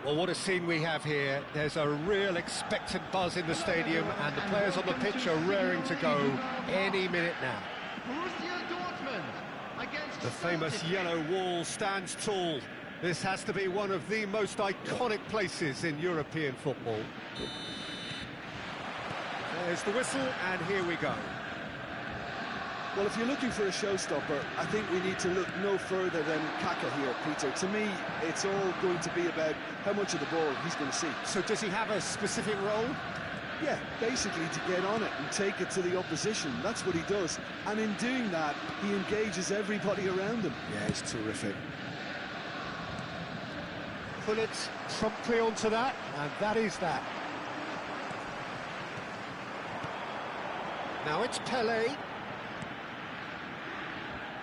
Well, what a scene we have here. There's a real expectant buzz in the stadium, and the players on the pitch are raring to go any minute now. The famous yellow wall stands tall. This has to be one of the most iconic places in European football. There's the whistle, and here we go. Well, if you're looking for a showstopper, I think we need to look no further than Kaka here, Peter. To me, it's all going to be about how much of the ball he's going to see. So does he have a specific role? Yeah, basically to get on it and take it to the opposition. That's what he does. And in doing that, he engages everybody around him. Yeah, it's terrific. Pull it promptly onto that, and that is that. Now it's Pelé.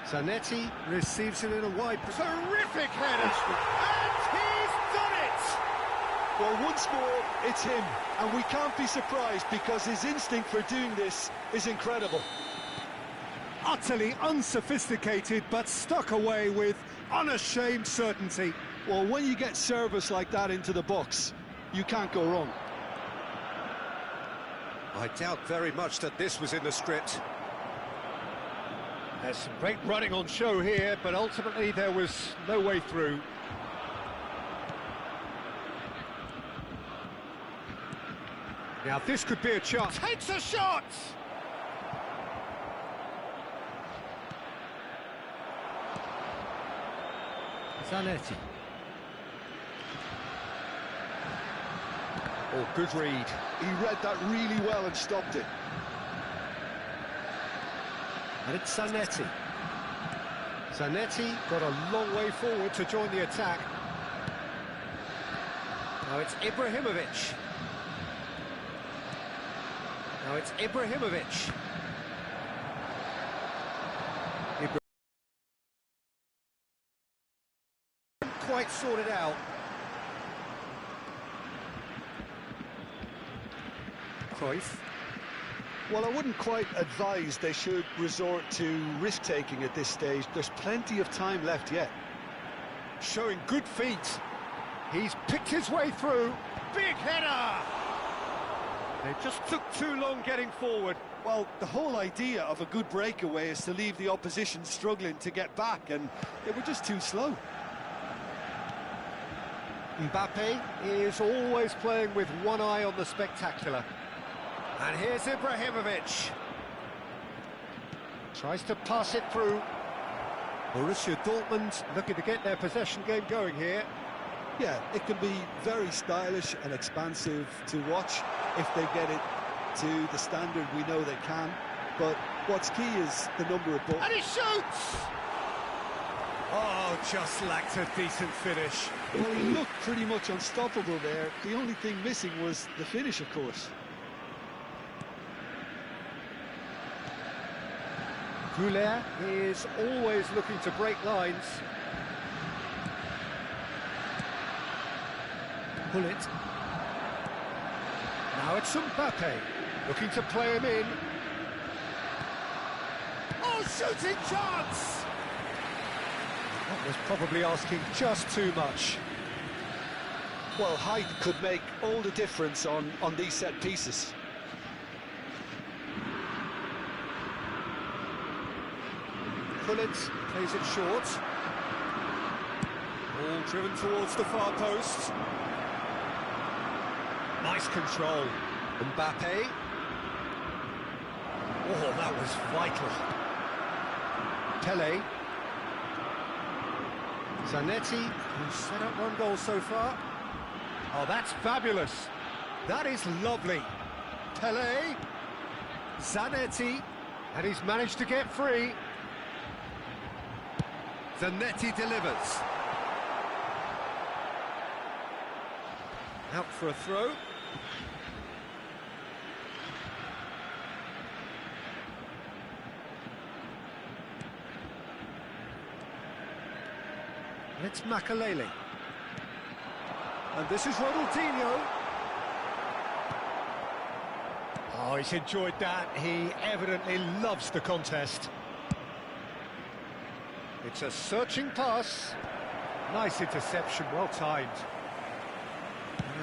Zanetti receives it in a wide... Terrific header! And he's done it! Well, once more, it's him. And we can't be surprised because his instinct for doing this is incredible. Utterly unsophisticated, but stuck away with unashamed certainty. Well, when you get service like that into the box, you can't go wrong. I doubt very much that this was in the script. There's some great running on show here, but ultimately there was no way through. Now this could be a chance. Takes a shot! Zanetti. Oh, good read. He read that really well and stopped it. And it's Zanetti. Zanetti got a long way forward to join the attack. Now it's Ibrahimovic. Now it's Ibrahimovic. Quite sorted out. Cruyff. Well, I wouldn't quite advise they should resort to risk-taking at this stage. There's plenty of time left yet. Showing good feet. He's picked his way through. Big header! They just took too long getting forward. Well, the whole idea of a good breakaway is to leave the opposition struggling to get back, and they were just too slow. Mbappe is always playing with one eye on the spectacular. And here's Ibrahimovic. Tries to pass it through. Borussia Dortmund looking to get their possession game going here. Yeah, it can be very stylish and expansive to watch if they get it to the standard we know they can. But what's key is the number of balls. And he shoots! Oh, just lacked a decent finish. Well, he looked pretty much unstoppable there. The only thing missing was the finish, of course. Goulet is always looking to break lines. Pull it. Now it's Mbappe, looking to play him in. Oh, shooting chance! That was probably asking just too much. Well, height could make all the difference on these set pieces. Pullet plays it short. Ball driven towards the far post. Nice control. Mbappe. Oh, that was vital. Pelé. Zanetti, who's set up one goal so far. Oh, that's fabulous. That is lovely. Pelé. Zanetti. And he's managed to get free. Zanetti delivers. Out for a throw. And it's Makalele. And this is Ronaldinho. Oh, he's enjoyed that. He evidently loves the contest. It's a searching pass. Nice interception, well timed.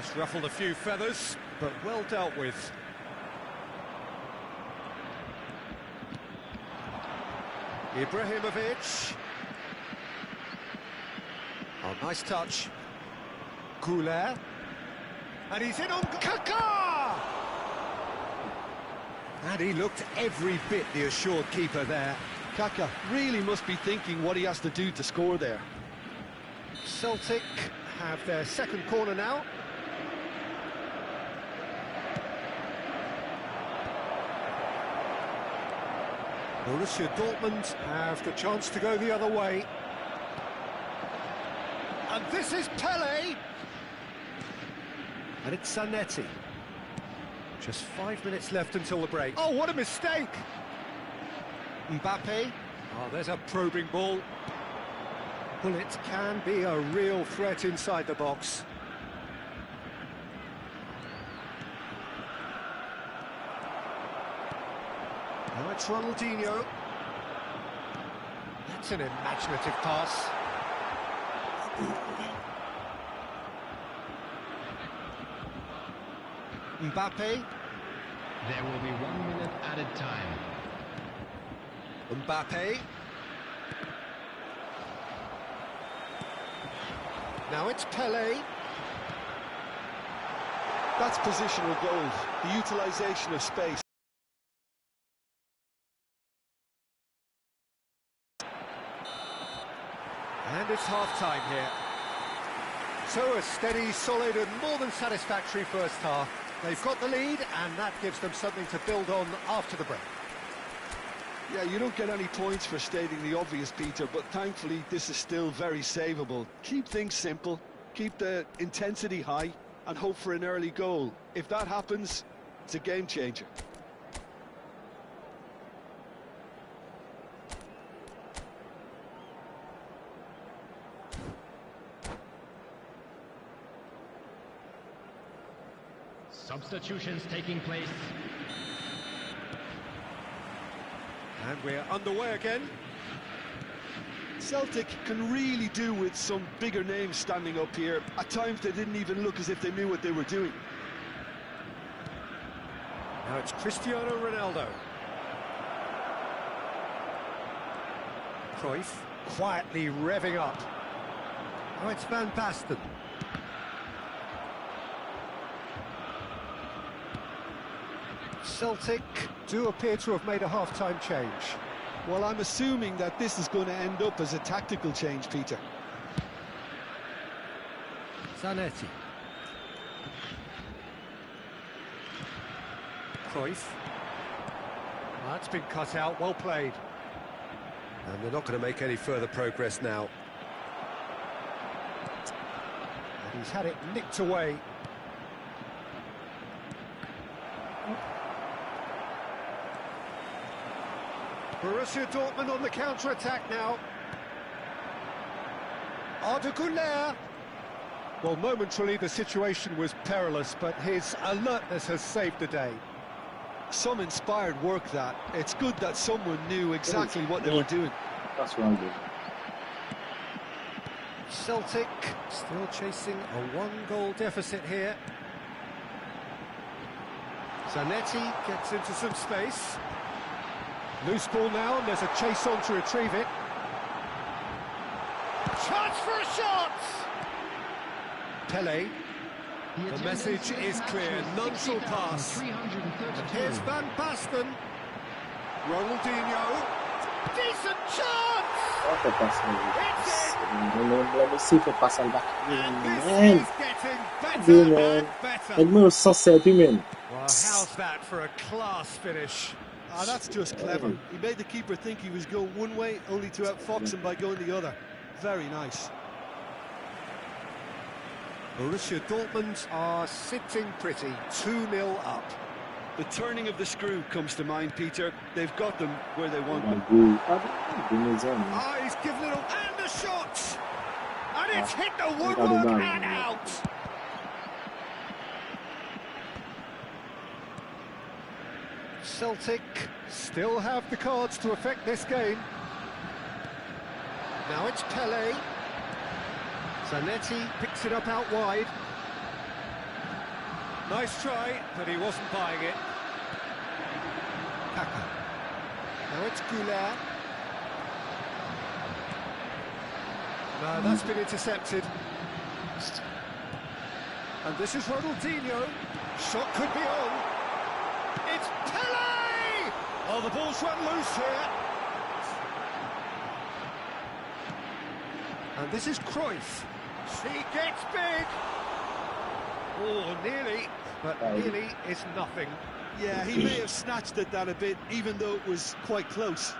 Just ruffled a few feathers, but well dealt with. Ibrahimovic. Oh, nice touch. Goulet. And he's in on Kaká! And he looked every bit the assured keeper there. Kaká really must be thinking what he has to do to score there. Celtic have their second corner now. Borussia Dortmund have the chance to go the other way. And this is Pele. And it's Zanetti. Just 5 minutes left until the break. Oh, what a mistake! Mbappe. Oh, there's a probing ball. Well, it can be a real threat inside the box. Now it's Ronaldinho. That's an imaginative pass. Mbappe. There will be 1 minute added time. Mbappe. Now it's Pele. That's positional goals, the utilisation of space. And it's half-time here. So a steady, solid and more than satisfactory first half. They've got the lead and that gives them something to build on after the break. Yeah, you don't get any points for stating the obvious, Peter, but thankfully this is still very savable. Keep things simple, keep the intensity high and hope for an early goal. If that happens, it's a game changer. Substitutions taking place. And we're underway again. Celtic can really do with some bigger names standing up here. At times they didn't even look as if they knew what they were doing. Now it's Cristiano Ronaldo. Cruyff quietly revving up. Now it's Van Basten. Celtic do appear to have made a half-time change. Well, I'm assuming that this is going to end up as a tactical change, Peter. Zanetti. Cruyff. That's been cut out, well played. And they're not going to make any further progress now. And he's had it nicked away. Borussia Dortmund on the counter-attack now. Arda Güler. Well, momentarily the situation was perilous, but his alertness has saved the day. Some inspired work that. It's good that someone knew exactly what they were doing. That's wrong, dude. Celtic still chasing a one-goal deficit here. Zanetti gets into some space. Loose ball now, and there's a chase on to retrieve it. Chance for a shot! Pele. The message is clear, none shall pass. And here's Van Basten. Ronaldinho. Decent chance! What a pass, It's man. Let me see if I pass on back. And this Man. is getting Dude, better man. and better. Let me success, man. Well, how's that for a class finish? Ah, that's just clever. He made the keeper think he was going one way, only to outfox him by going the other. Very nice. Borussia Dortmund are sitting pretty, 2-0 up. The turning of the screw comes to mind, Peter. They've got them where they want them. Ah, he's given it all, and the shot! And it's hit the woodwork and out! Celtic still have the cards to affect this game. Now it's Pele. Zanetti picks it up out wide. Nice try, but he wasn't buying it. Kaka. Now it's Goulart. No, that's been intercepted. And this is Ronaldinho. Shot could be on. It's Pele! Oh, the ball's run loose here. And this is Cruyff. She gets big. Oh, nearly, but nearly is nothing. Yeah, he may have snatched at that a bit, even though it was quite close.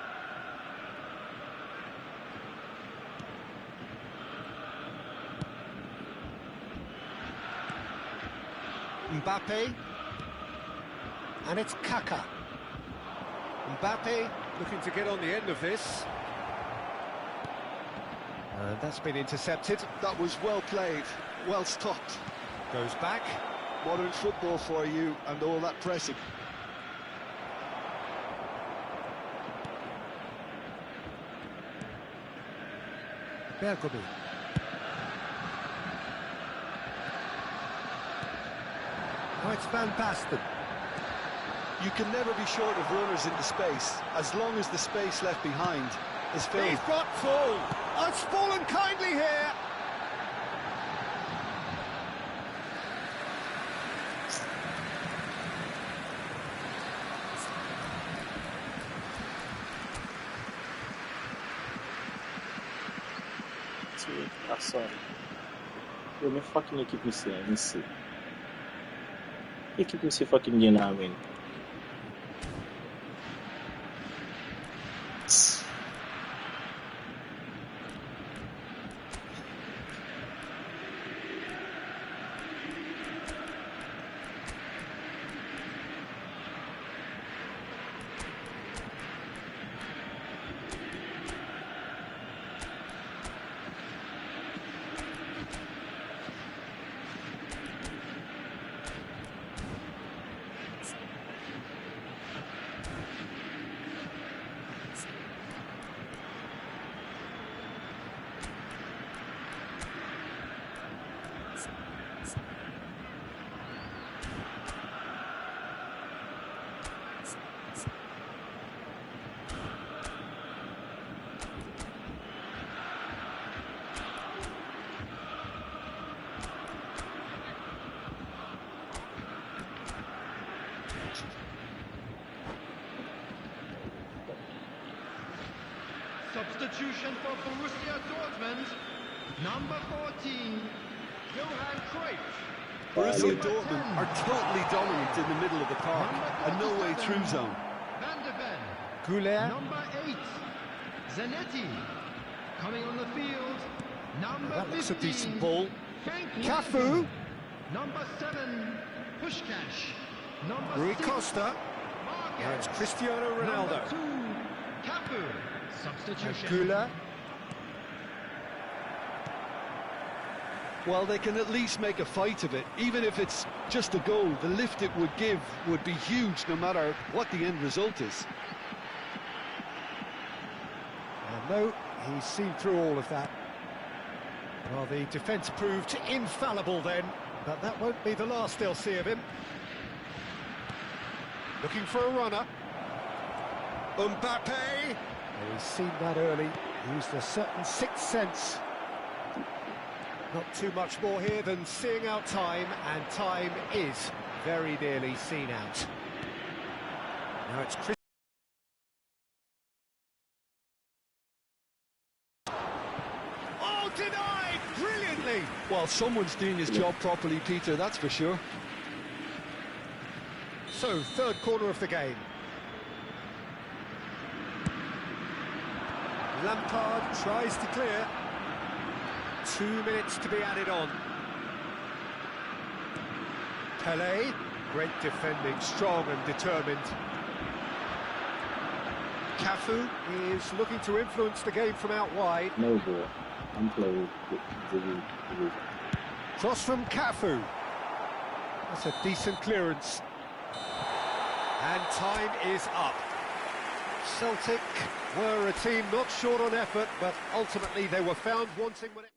Mbappe, and it's Kaka. Mbappe looking to get on the end of this. And that's been intercepted. That was well played, well stopped. Goes back. Modern football for you, and all that pressing. Bergomi. Oh, it's Van Basten. You can never be short of runners into space, as long as the space left behind is filled. He's got full. Oh, it's fallen kindly here. Sorry. Yo, my fucking equipe me see. Equipe me see fucking game I win. Substitution for Borussia Dortmund, number 14, Johan Cruyff. Borussia Dortmund are totally dominant in the middle of the park, a no-way through zone. Van de Ven. Goulart. Number 8, Zanetti. Coming on the field, number That looks a 15, decent ball. Frank Cafu. Lampard. Number 7, Pushkash. Number Rui 6, Costa. Marquez. Now it's Cristiano Ronaldo. Number 2, Cafu. Substitution. Goulart. Well, they can at least make a fight of it. Even if it's just a goal, the lift it would give would be huge no matter what the end result is. And no, he's seen through all of that. Well, the defence proved infallible then, but that won't be the last they'll see of him. Looking for a runner. Mbappe! Oh, he's seen that early, used a certain sixth sense. Not too much more here than seeing out time, and time is very nearly seen out. Now it's Chris. Oh, denied! Brilliantly! Well, someone's doing his job properly, Peter, that's for sure. So, third corner of the game. Lampard tries to clear. 2 minutes to be added on. Pele, great defending, strong and determined. Cafu is looking to influence the game from out wide. No ball. I'm playing the Cross from Cafu. That's a decent clearance. And time is up. Celtic were a team not short on effort, but ultimately they were found wanting when it...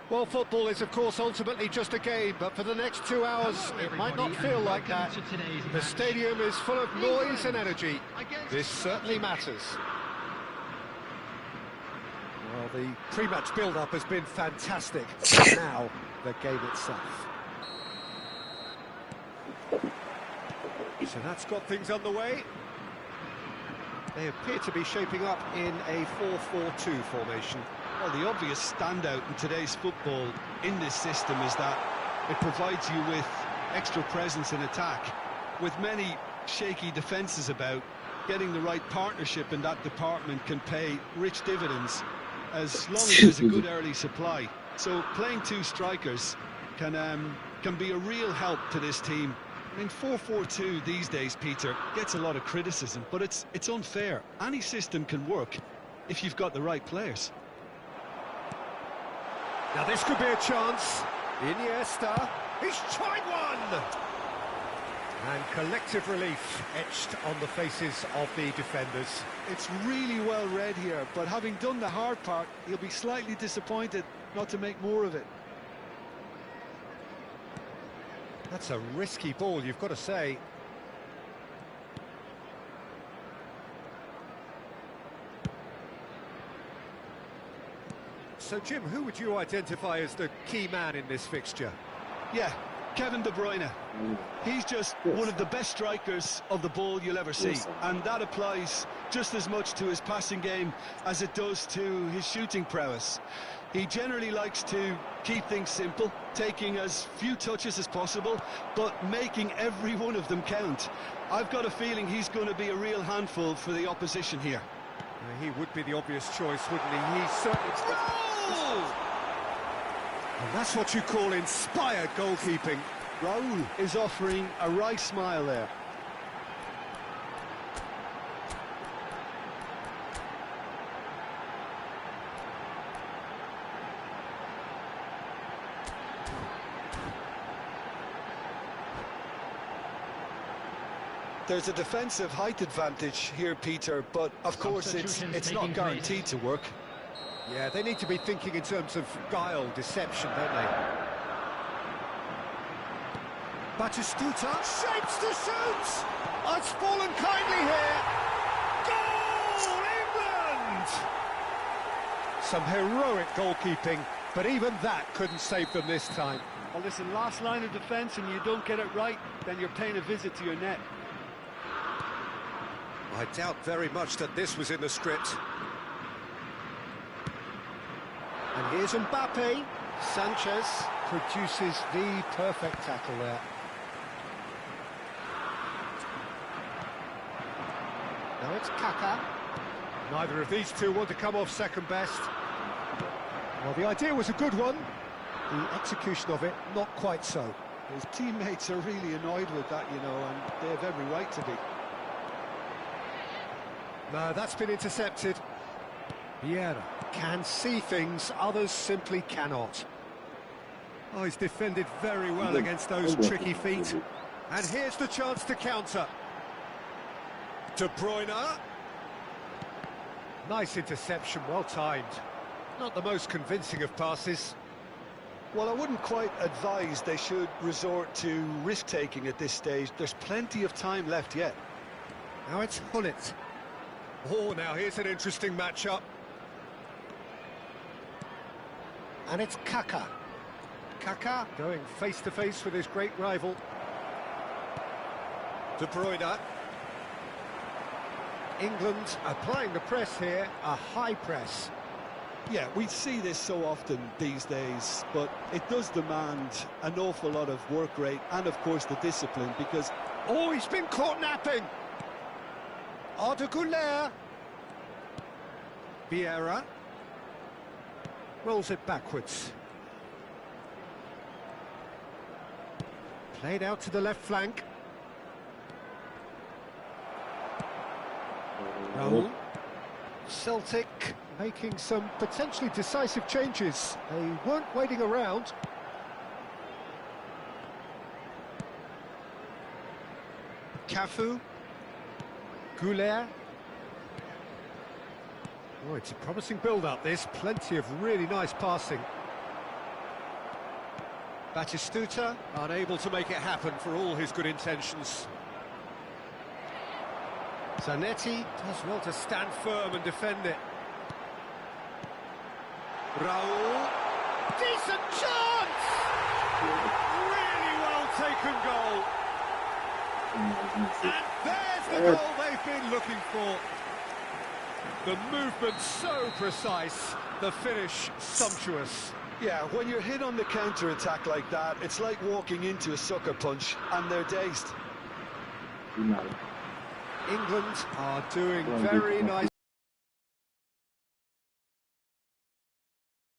Well, football is, of course, ultimately just a game, but for the next 2 hours, it might not feel like that. The stadium is full of noise and energy. This certainly matters. Well, the pre-match build-up has been fantastic. Now, the game itself. So that's got things underway. They appear to be shaping up in a 4-4-2 formation. Well, the obvious standout in today's football in this system is that it provides you with extra presence in attack. With many shaky defences about, getting the right partnership in that department can pay rich dividends, as long as there's a good early supply. So playing two strikers can be a real help to this team. I mean, 4-4-2 these days, Peter, gets a lot of criticism, but it's unfair. Any system can work if you've got the right players. Now this could be a chance. Iniesta, he's tried one! And collective relief etched on the faces of the defenders. It's really well read here, but having done the hard part, he'll be slightly disappointed not to make more of it. That's a risky ball, you've got to say. So, Jim, who would you identify as the key man in this fixture? Yeah, Kevin De Bruyne. He's just one of the best strikers of the ball you'll ever see. And that applies just as much to his passing game as it does to his shooting prowess. He generally likes to keep things simple, taking as few touches as possible, but making every one of them count. I've got a feeling he's going to be a real handful for the opposition here. He would be the obvious choice, wouldn't he? He's certainly... And that's what you call inspired goalkeeping. Raul is offering a wry smile there. There's a defensive height advantage here, Peter, but of course it's not guaranteed to work. Yeah, they need to be thinking in terms of guile, deception, don't they? Batistuta shapes to shoot! Oh, it's fallen kindly here! Goal, England! Some heroic goalkeeping, but even that couldn't save them this time. Well, listen, last line of defence and you don't get it right, then you're paying a visit to your net. I doubt very much that this was in the script. And here's Mbappe. Sanchez produces the perfect tackle there. Now it's Kaka. Neither of these two want to come off second best. Well, the idea was a good one. The execution of it, not quite so. His teammates are really annoyed with that, you know, and they have every right to be. No, that's been intercepted. Vieira can see things others simply cannot. Oh, he's defended very well against those tricky feet. And here's the chance to counter. De Bruyne. Nice interception, well timed. Not the most convincing of passes. Well, I wouldn't quite advise they should resort to risk-taking at this stage. There's plenty of time left yet. Now it's Hullet. Oh, now here's an interesting matchup. And it's Kaka. Kaka going face-to-face with his great rival. De Bruyne. England applying the press here, a high press. Yeah, we see this so often these days, but it does demand an awful lot of work rate and, of course, the discipline, because... Oh, he's been caught napping! Arda Güler. Vieira. Rolls it backwards. Played out to the left flank. Raul. Celtic making some potentially decisive changes. They weren't waiting around. Cafu. Güler. Oh, it's a promising build-up, this. Plenty of really nice passing. Batistuta unable to make it happen for all his good intentions. Zanetti does well to stand firm and defend it. Raul, decent chance! Really well taken goal. And there's the goal they've been looking for. The movement so precise, the finish sumptuous. Yeah, when you're hit on the counter-attack like that, it's like walking into a sucker punch, and they're dazed. England are doing very nice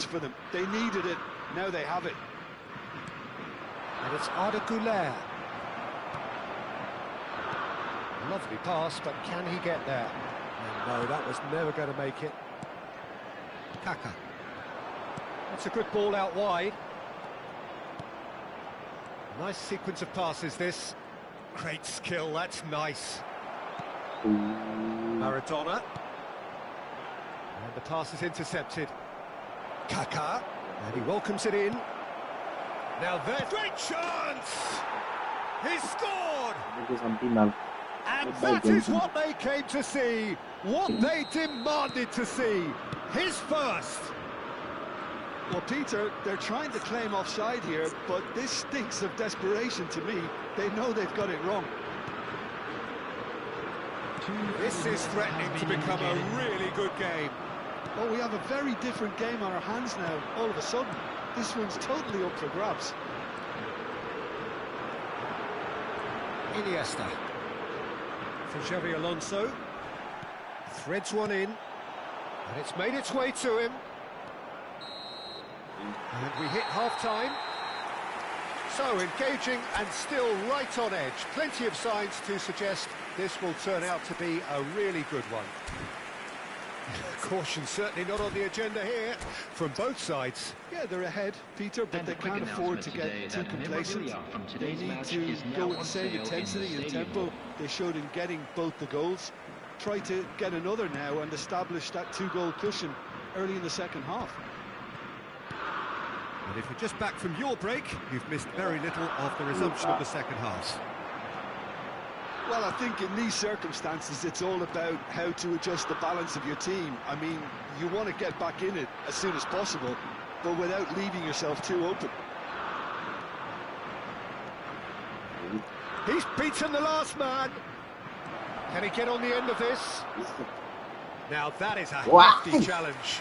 for them. They needed it, now they have it. And it's Arda Güler. Lovely pass, but can he get there? And no, that was never going to make it. Kaka. That's a good ball out wide. Nice sequence of passes, this. Great skill, that's nice. Maradona. And the pass is intercepted. Kaka. And he welcomes it in. Now there's great chance! He scored! And that is what they came to see, what they demanded to see. His first. Well, Peter, they're trying to claim offside here, but this stinks of desperation to me. They know they've got it wrong. This is threatening to become a really good game. Well, we have a very different game on our hands now, all of a sudden. This one's totally up for grabs. Iniesta. For Xavi Alonso. Threads one in. And it's made its way to him. And we hit half-time. So engaging and still right on edge. Plenty of signs to suggest this will turn out to be a really good one. Caution certainly not on the agenda here from both sides. Yeah, they're ahead, Peter, but they can't afford to get too complacent. They need to go with the same intensity and tempo they showed in getting both the goals. Try to get another now and establish that two-goal cushion early in the second half. And if you're just back from your break, you've missed very little of the resumption of the second half. Well, I think in these circumstances, it's all about how to adjust the balance of your team. I mean, you want to get back in it as soon as possible, but without leaving yourself too open. He's beaten the last man. Can he get on the end of this? Now that is a hefty challenge.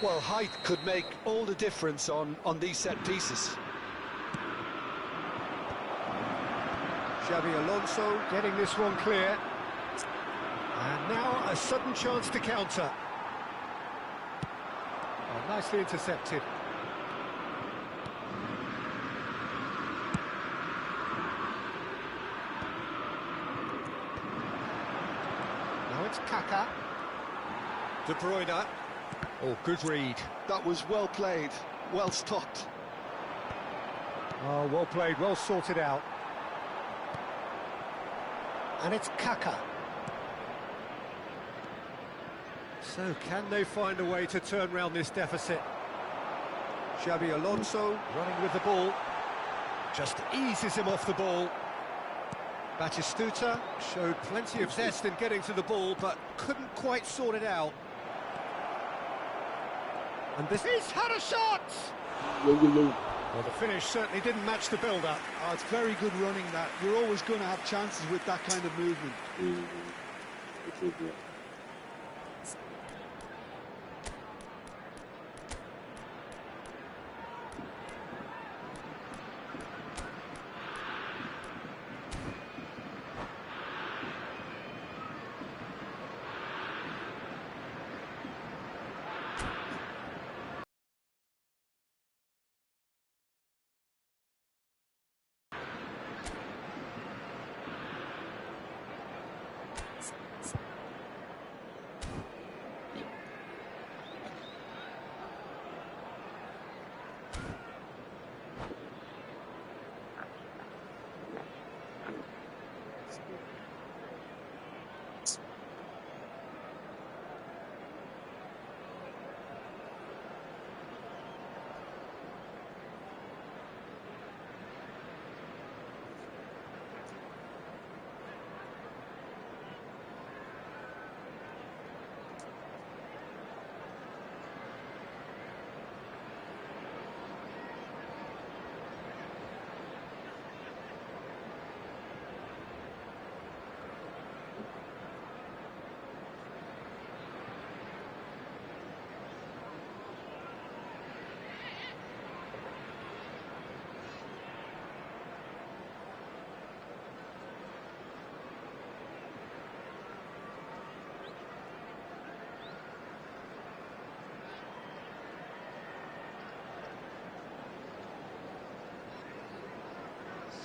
Well, height could make all the difference on these set pieces. Xavi Alonso getting this one clear. And now a sudden chance to counter. Oh, nicely intercepted. Now it's Kaka. De Bruyne. Oh, good read. That was well played, well stopped. Oh, well played, well sorted out. And it's Kaka. So can they find a way to turn round this deficit? Xabi Alonso running with the ball. Just eases him off the ball. Batistuta showed plenty of zest in getting to the ball, but couldn't quite sort it out. And this is had a shot! Well, the finish certainly didn't match the build-up. Oh, it's very good running that. You're always going to have chances with that kind of movement.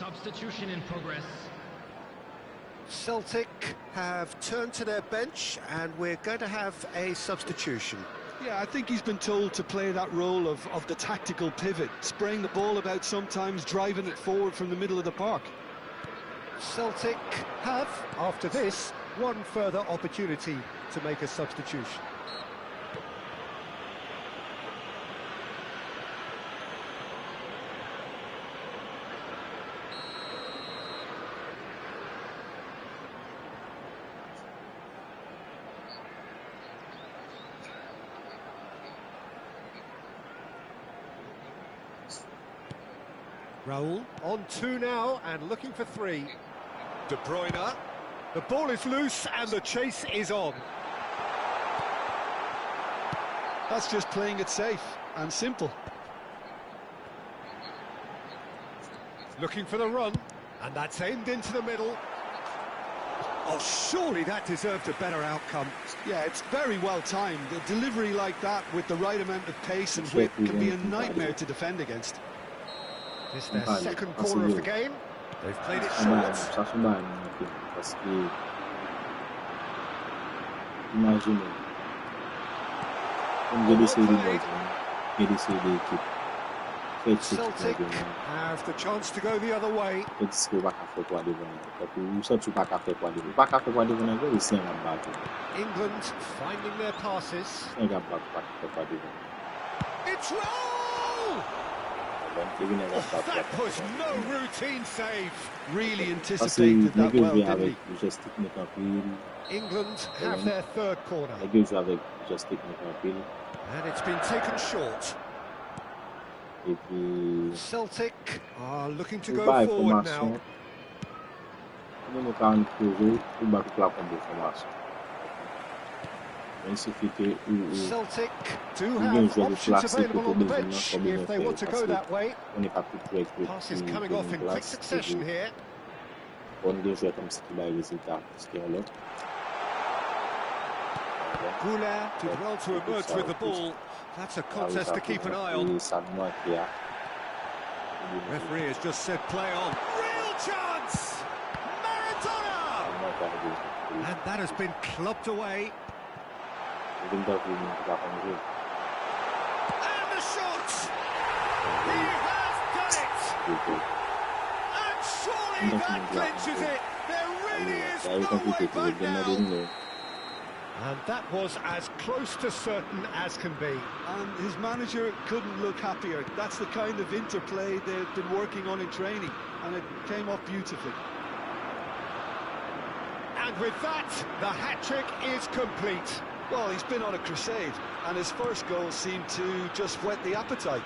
Substitution in progress. Celtic have turned to their bench and we're going to have a substitution. Yeah, I think he's been told to play that role of the tactical pivot, spraying the ball about sometimes, driving it forward from the middle of the park. Celtic have, after this, one further opportunity to make a substitution. Raul on 2 now and looking for 3. De Bruyne. The ball is loose and the chase is on. That's just playing it safe and simple. Looking for the run, and that's aimed into the middle. Oh, surely that deserved a better outcome. Yeah, it's very well timed. A delivery like that with the right amount of pace and width can be a nightmare to defend against. This is their second corner of the game. They've played it short. Parce que imaginez, comme j'ai décidé d'équipe, Celtic have the chance to go the other way. England finding their passes. It's Raul! Oh, that was no routine save. Really anticipated that well, didn't he? England have their third corner. And it's been taken short. Celtic are looking to go forward now. Celtic do have options available on the bench if they want to go that way. Passes coming off in quick succession here. Goulet did well to emerge with the ball. That's a contest to keep an eye on. Referee has just said play on. Real chance! Maradona! And that has been clubbed away. And the shot! He has done it! And surely that clinches it! There really is no way back now! And that was as close to certain as can be. And his manager couldn't look happier. That's the kind of interplay they've been working on in training, and it came off beautifully. And with that, the hat-trick is complete. Well, he's been on a crusade, and his first goal seemed to just whet the appetite.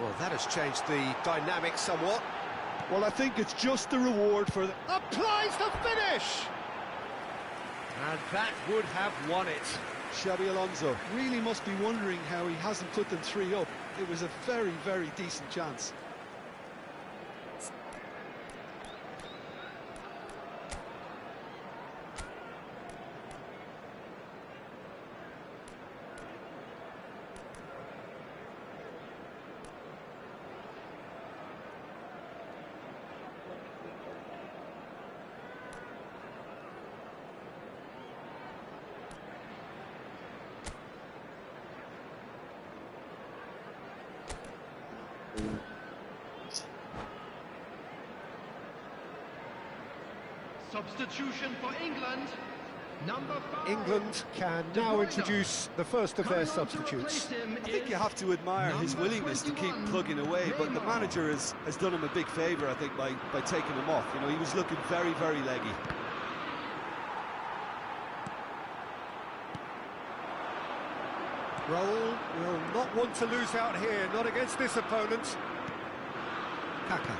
Well, that has changed the dynamic somewhat. Well, I think it's just the reward for the... Applies the finish! And that would have won it. Xabi Alonso really must be wondering how he hasn't put them 3 up. It was a very, very decent chance. Substitution for England. Number 5. England can now introduce the first of their substitutes. I think you have to admire his willingness to keep plugging away, but the manager has done him a big favour, I think, by taking him off. You know, he was looking very, very leggy. Raul will not want to lose out here, not against this opponent. Kaka.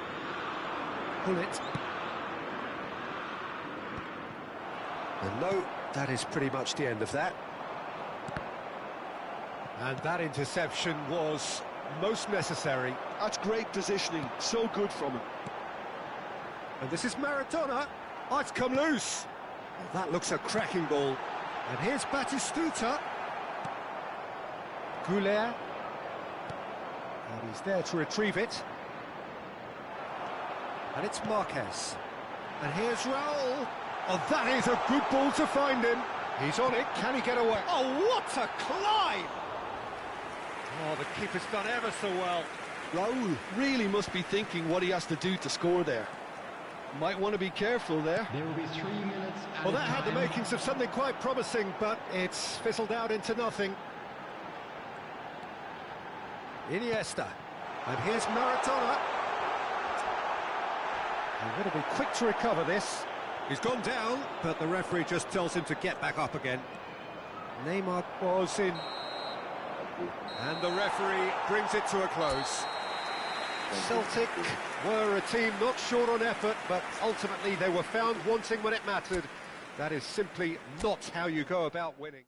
Pull it. And no, that is pretty much the end of that. And that interception was most necessary. That's great positioning, so good from him. And this is Maradona. Oh, it's come loose. Well, that looks a cracking ball. And here's Batistuta. Goulet. And he's there to retrieve it. And it's Marquez. And here's Raul. Oh, that is a good ball to find him. He's on it. Can he get away? Oh, what a climb! Oh, the keeper's done ever so well. Raul really must be thinking what he has to do to score there. Might want to be careful there. There will be 3 minutes at Well, a that had the time. makings of something quite promising, but it's fizzled out into nothing. Iniesta. And here's Maradona. He's going to be quick to recover this. He's gone down, but the referee just tells him to get back up again. Neymar was in. And the referee brings it to a close. Celtic were a team not short on effort, but ultimately they were found wanting when it mattered. That is simply not how you go about winning.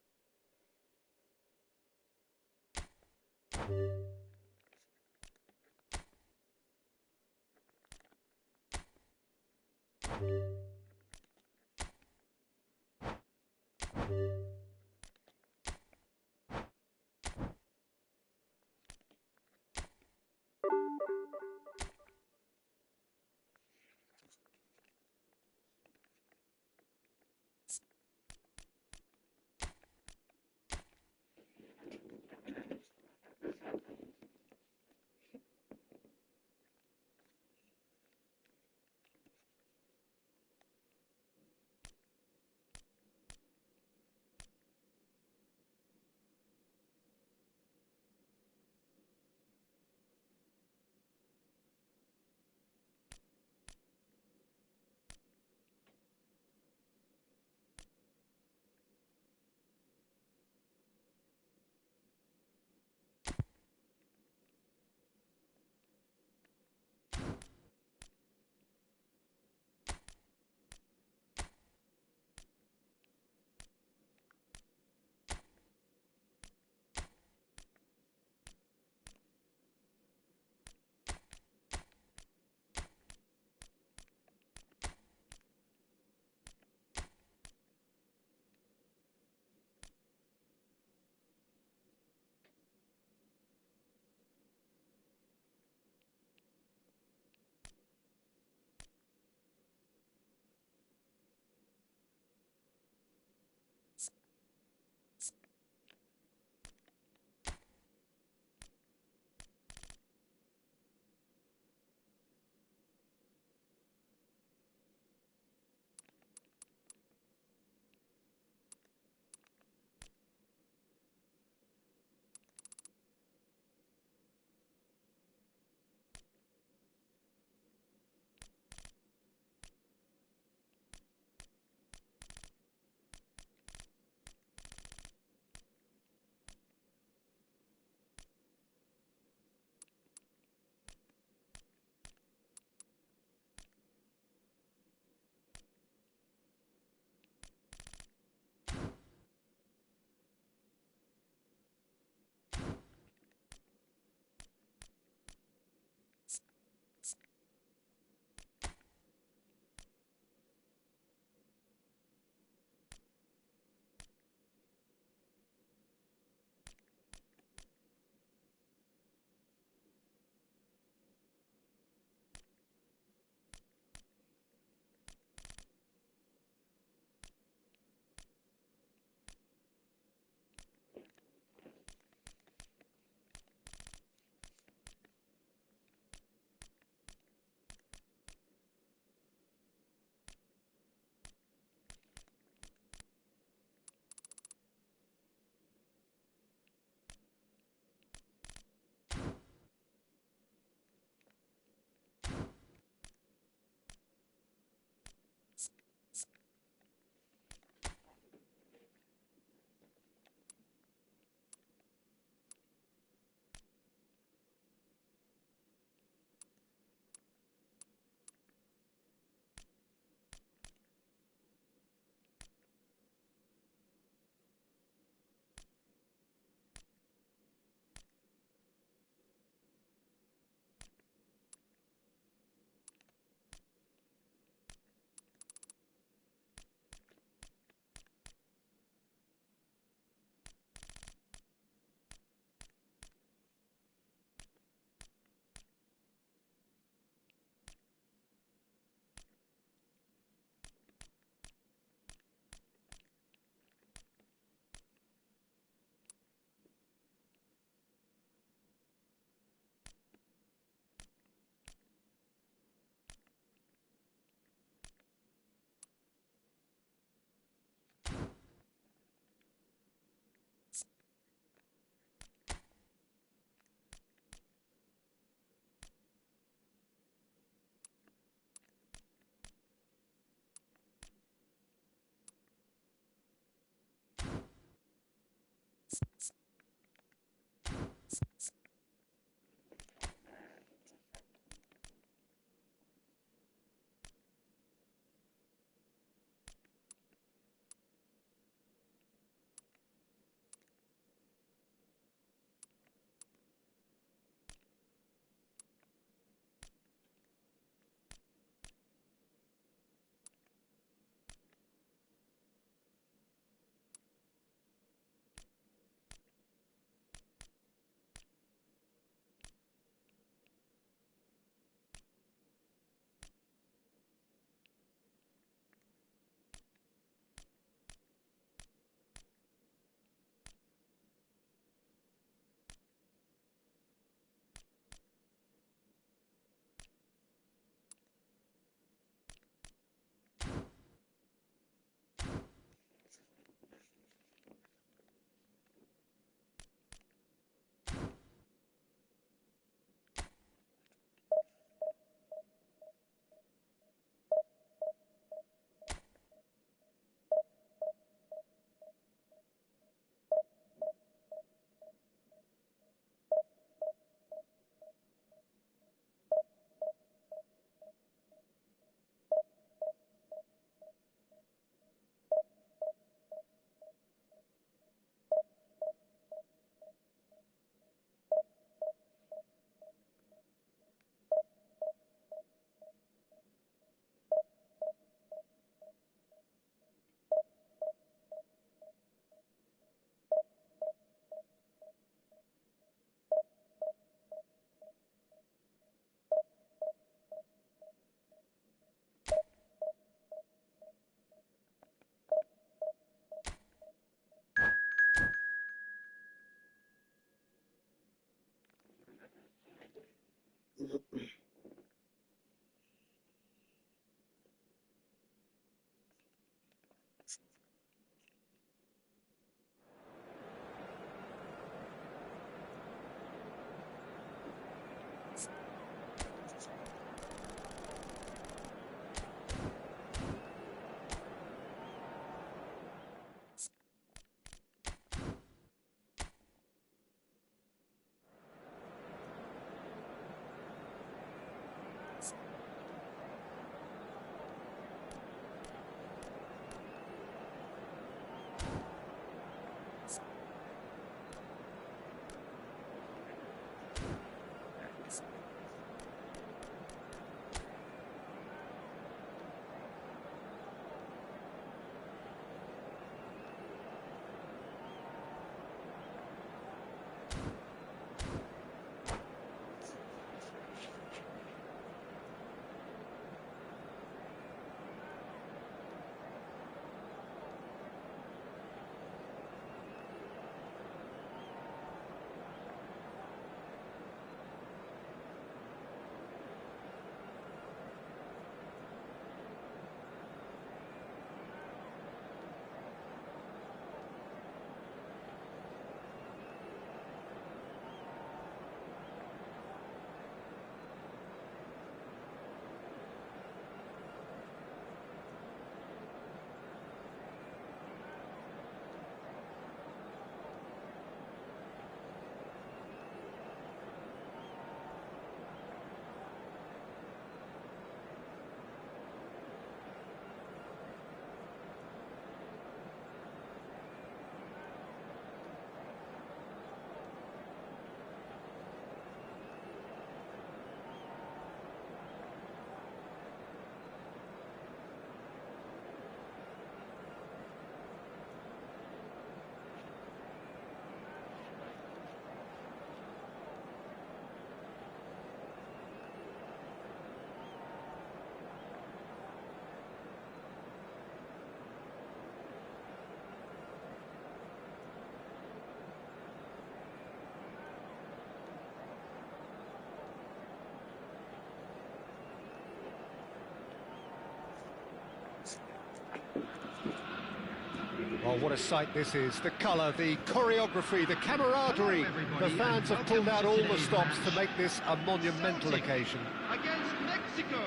Oh, what a sight this is. The colour, the choreography, the camaraderie. Hello, everybody, The fans and have pulled out welcome all to the today's stops to match. make this a monumental Celtic occasion. against Mexico.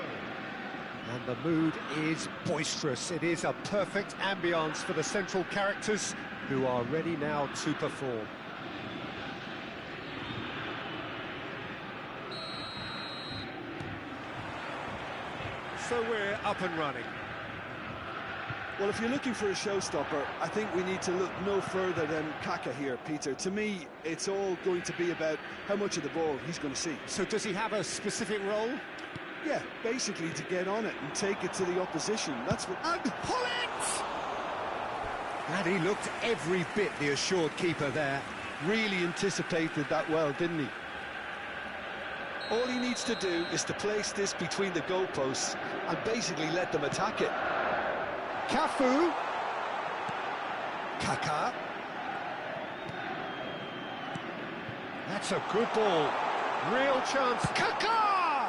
And the mood is boisterous. It is a perfect ambience for the central characters who are ready now to perform. So we're up and running. Well, if you're looking for a showstopper, I think we need to look no further than Kaka here, Peter. To me, it's all going to be about how much of the ball he's going to see. So does he have a specific role? Yeah, basically to get on it and take it to the opposition. That's what... And pull it! And he looked every bit the assured keeper there. Really anticipated that well, didn't he? All he needs to do is to place this between the goalposts and basically let them attack it. Cafu. Kaka. That's a good ball. Real chance. Kaka!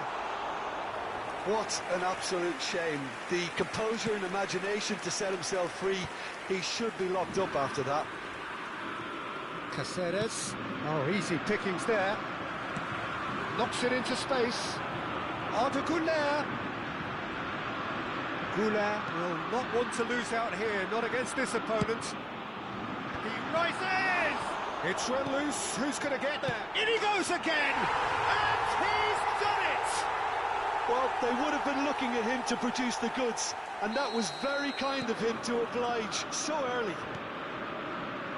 What an absolute shame. The composure and imagination to set himself free. He should be locked up after that. Caceres. Oh, easy pickings there. Knocks it into space. Arda Güler. Güler will not want to lose out here, not against this opponent. He rises! It's run loose. Who's going to get there? In he goes again! And he's done it! Well, they would have been looking at him to produce the goods, and that was very kind of him to oblige so early.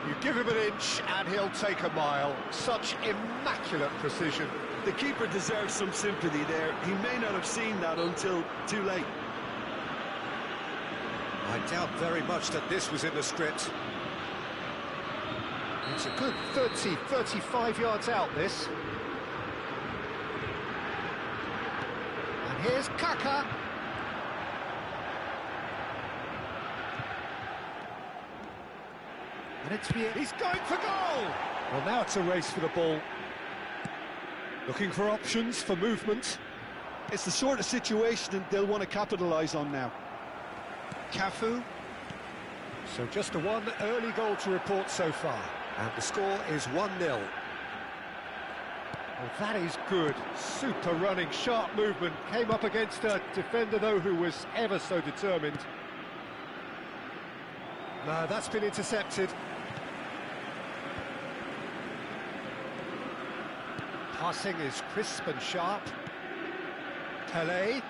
You give him an inch and he'll take a mile. Such immaculate precision. The keeper deserves some sympathy there. He may not have seen that until too late. I doubt very much that this was in the script. It's a good 30, 35 yards out, this. And here's Kaka. And he's going for goal! Well, now it's a race for the ball. Looking for options for movement. It's the sort of situation they'll want to capitalise on now. Cafu. So just the one early goal to report so far. And the score is 1-0. Well, that is good. Super running, sharp movement. Came up against a defender, though, who was ever so determined. No, that's been intercepted. Passing is crisp and sharp. Pelé.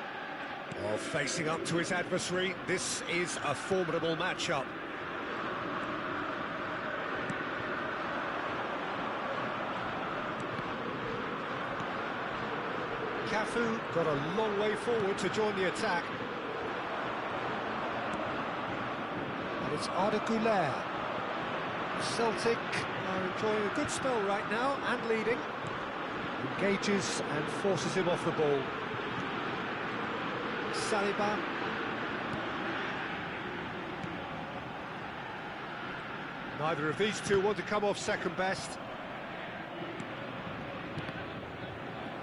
Oh, facing up to his adversary. This is a formidable matchup. Cafu got a long way forward to join the attack. And it's Arda Güler. Celtic are enjoying a good spell right now and leading. Engages and forces him off the ball. Saliba. Neither of these two want to come off second best.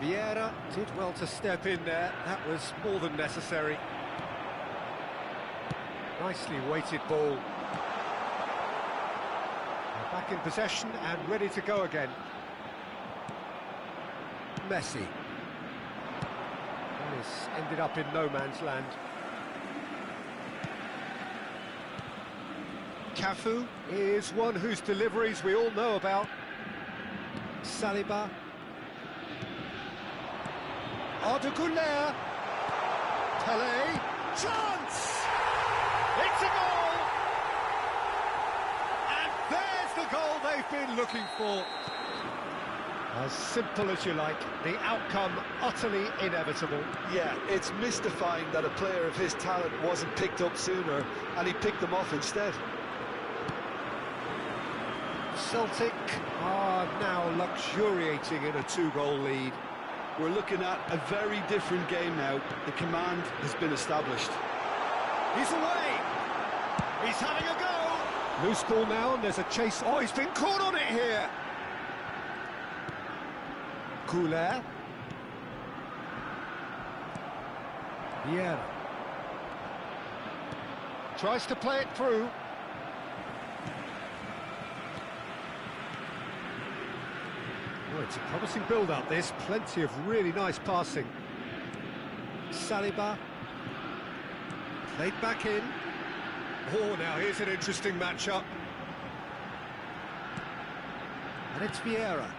Vieira did well to step in there. That was more than necessary. Nicely weighted ball. They're back in possession and ready to go again. Messi. This ended up in no man's land. Cafu is one whose deliveries we all know about. Saliba. Arda Güler. Pelé. Chance! It's a goal! And there's the goal they've been looking for. As simple as you like, the outcome utterly inevitable. Yeah, it's mystifying that a player of his talent wasn't picked up sooner, and he picked them off instead. Celtic are now luxuriating in a 2-goal lead. We're looking at a very different game now. The command has been established. He's away! He's having a go! Loose ball now, and there's a chase. Oh, he's been caught on it here! Güler. Vieira. Tries to play it through. it's a promising build-up, this. Plenty of really nice passing. Saliba. Played back in. Oh, now here's an interesting matchup. And it's Vieira.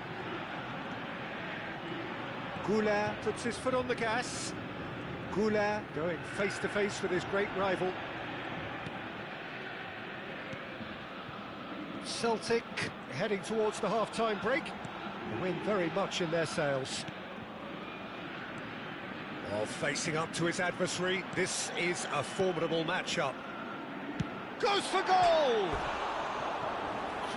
Goulart puts his foot on the gas. Goulart going face-to-face with his great rival. Celtic heading towards the half-time break. The wind very much in their sails. Well, facing up to his adversary, this is a formidable matchup. Goes for goal!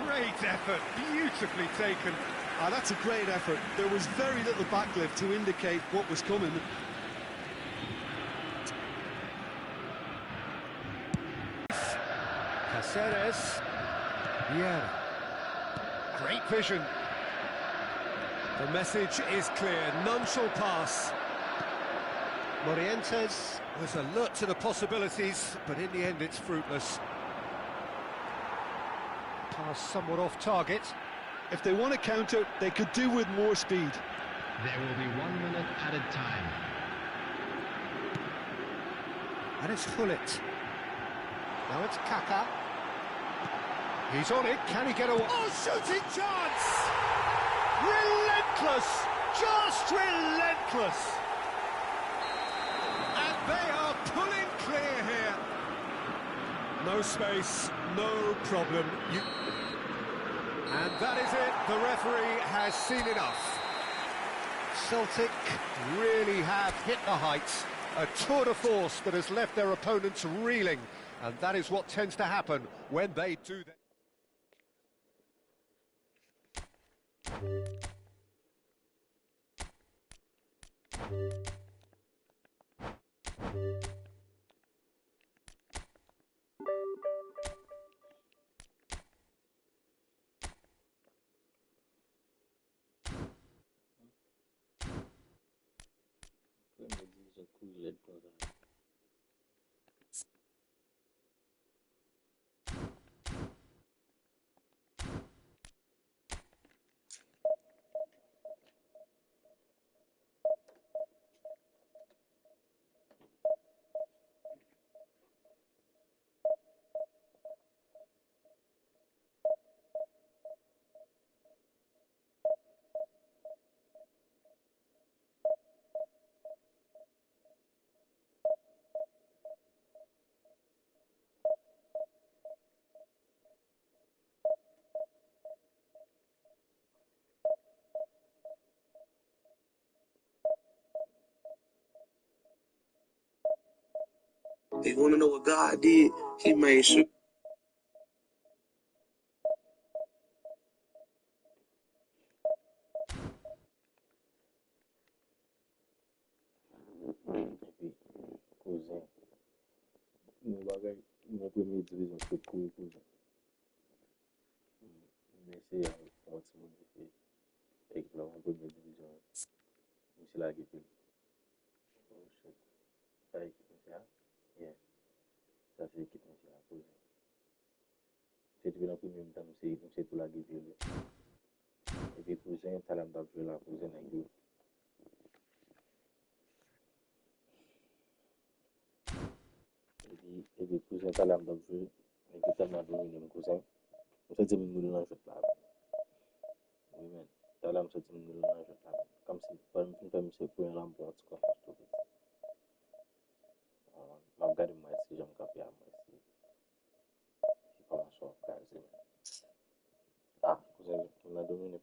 Great effort, beautifully taken. Ah, that's a great effort. There was very little backlift to indicate what was coming. Caceres. Vieira. Great vision. The message is clear, none shall pass. Morientes was alert to the possibilities, but in the end it's fruitless. Pass somewhat off target. If they want to counter, they could do with more speed. There will be 1 minute added time. And it's Hullet. Now it's Kaka. He's on it, can he get away? Oh, shooting chance! Relentless! Just relentless! And they are pulling clear here. No space, no problem. And that is it, the referee has seen enough. Celtic really have hit the heights. A tour de force that has left their opponents reeling. And that is what tends to happen when they do that. If you want to know what God did, He made sure. Cousin, mwen bagay, mwen premye divizyon se kou cousin. Mwen se yon ti modifiye. Ekip la mwen premye divizyon. Mwen se la ekip. Oh shit. Sa ekip mwen se a? Yeah. Sa se ekip mwen se a cousin. Se ti ven an premye mwen mwen se tou la ekip. E pi cousin, talam da jwe la cousin nan yo. E pi cousin talam da jwe, e pi talam da jwe mwen cousin. Mwen se di mwen nan jwet la. Oui men, talam se di mwen nan jwet la. Kam si, mwen mwen se pou yon lampo an ti kon fos to bit. Mwen gade mwen si jom kapi a mwen si. Si pa mwen so kazi men. Ah, cousin, mwen nan domine.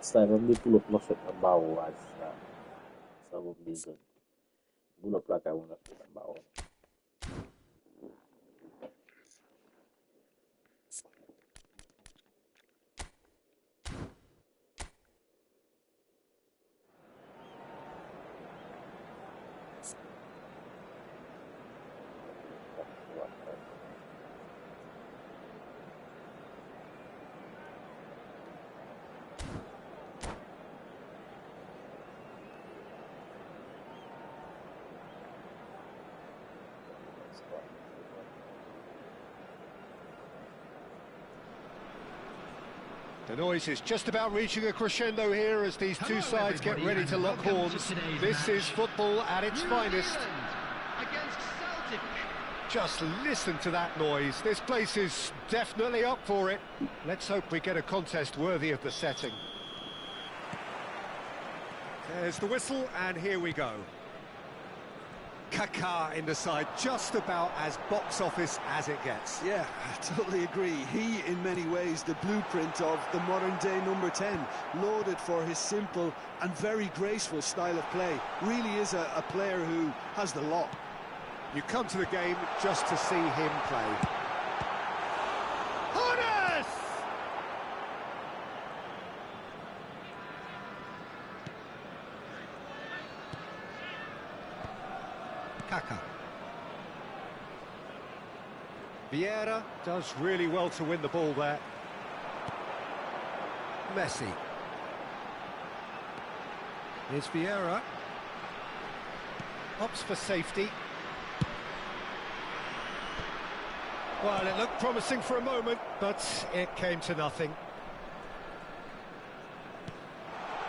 Sa yon de pull up nan fet nan ba ou a sa. Sa wou be good. Pull up la ka yon nan fet nan ba ou. The noise is just about reaching a crescendo here as these two sides get ready to lock horns. This is football at its finest. Against Celtic. Just listen to that noise. This place is definitely up for it. Let's hope we get a contest worthy of the setting. There's the whistle, and here we go. Kaká in the side, just about as box office as it gets. Yeah, I totally agree. He, in many ways, the blueprint of the modern-day number 10, lauded for his simple and very graceful style of play. Really is a player who has the lot. You come to the game just to see him play. Horace! Kaká. Vieira does really well to win the ball there. Messi. Here's Vieira. Opts for safety. Well, it looked promising for a moment, but it came to nothing.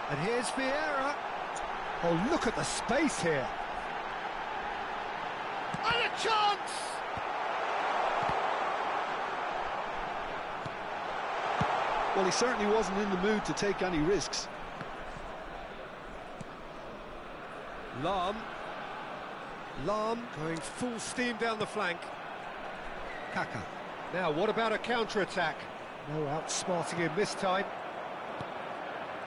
And here's Vieira. Oh, look at the space here. And a chance! Well, he certainly wasn't in the mood to take any risks. Lahm going full steam down the flank. Kaká. Now, what about a counter-attack? No outsmarting him this time.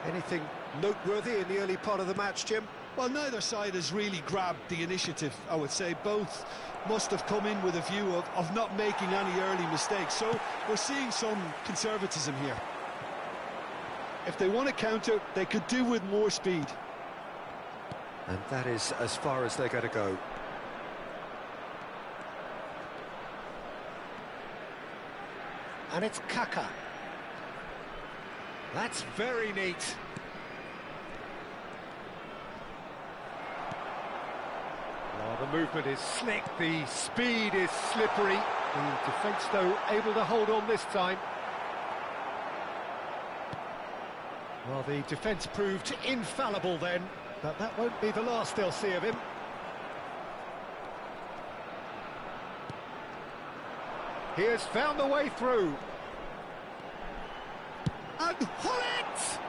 Anything noteworthy in the early part of the match, Jim? Well, neither side has really grabbed the initiative, I would say. Both must have come in with a view of not making any early mistakes. So we're seeing some conservatism here. If they want to counter, they could do with more speed. And that is as far as they're going to go. And it's Kaká. That's very neat. Oh, the movement is slick, the speed is slippery. The defence, though, able to hold on this time. Well, the defence proved infallible then, but that won't be the last they'll see of him. He has found the way through. And Hullet!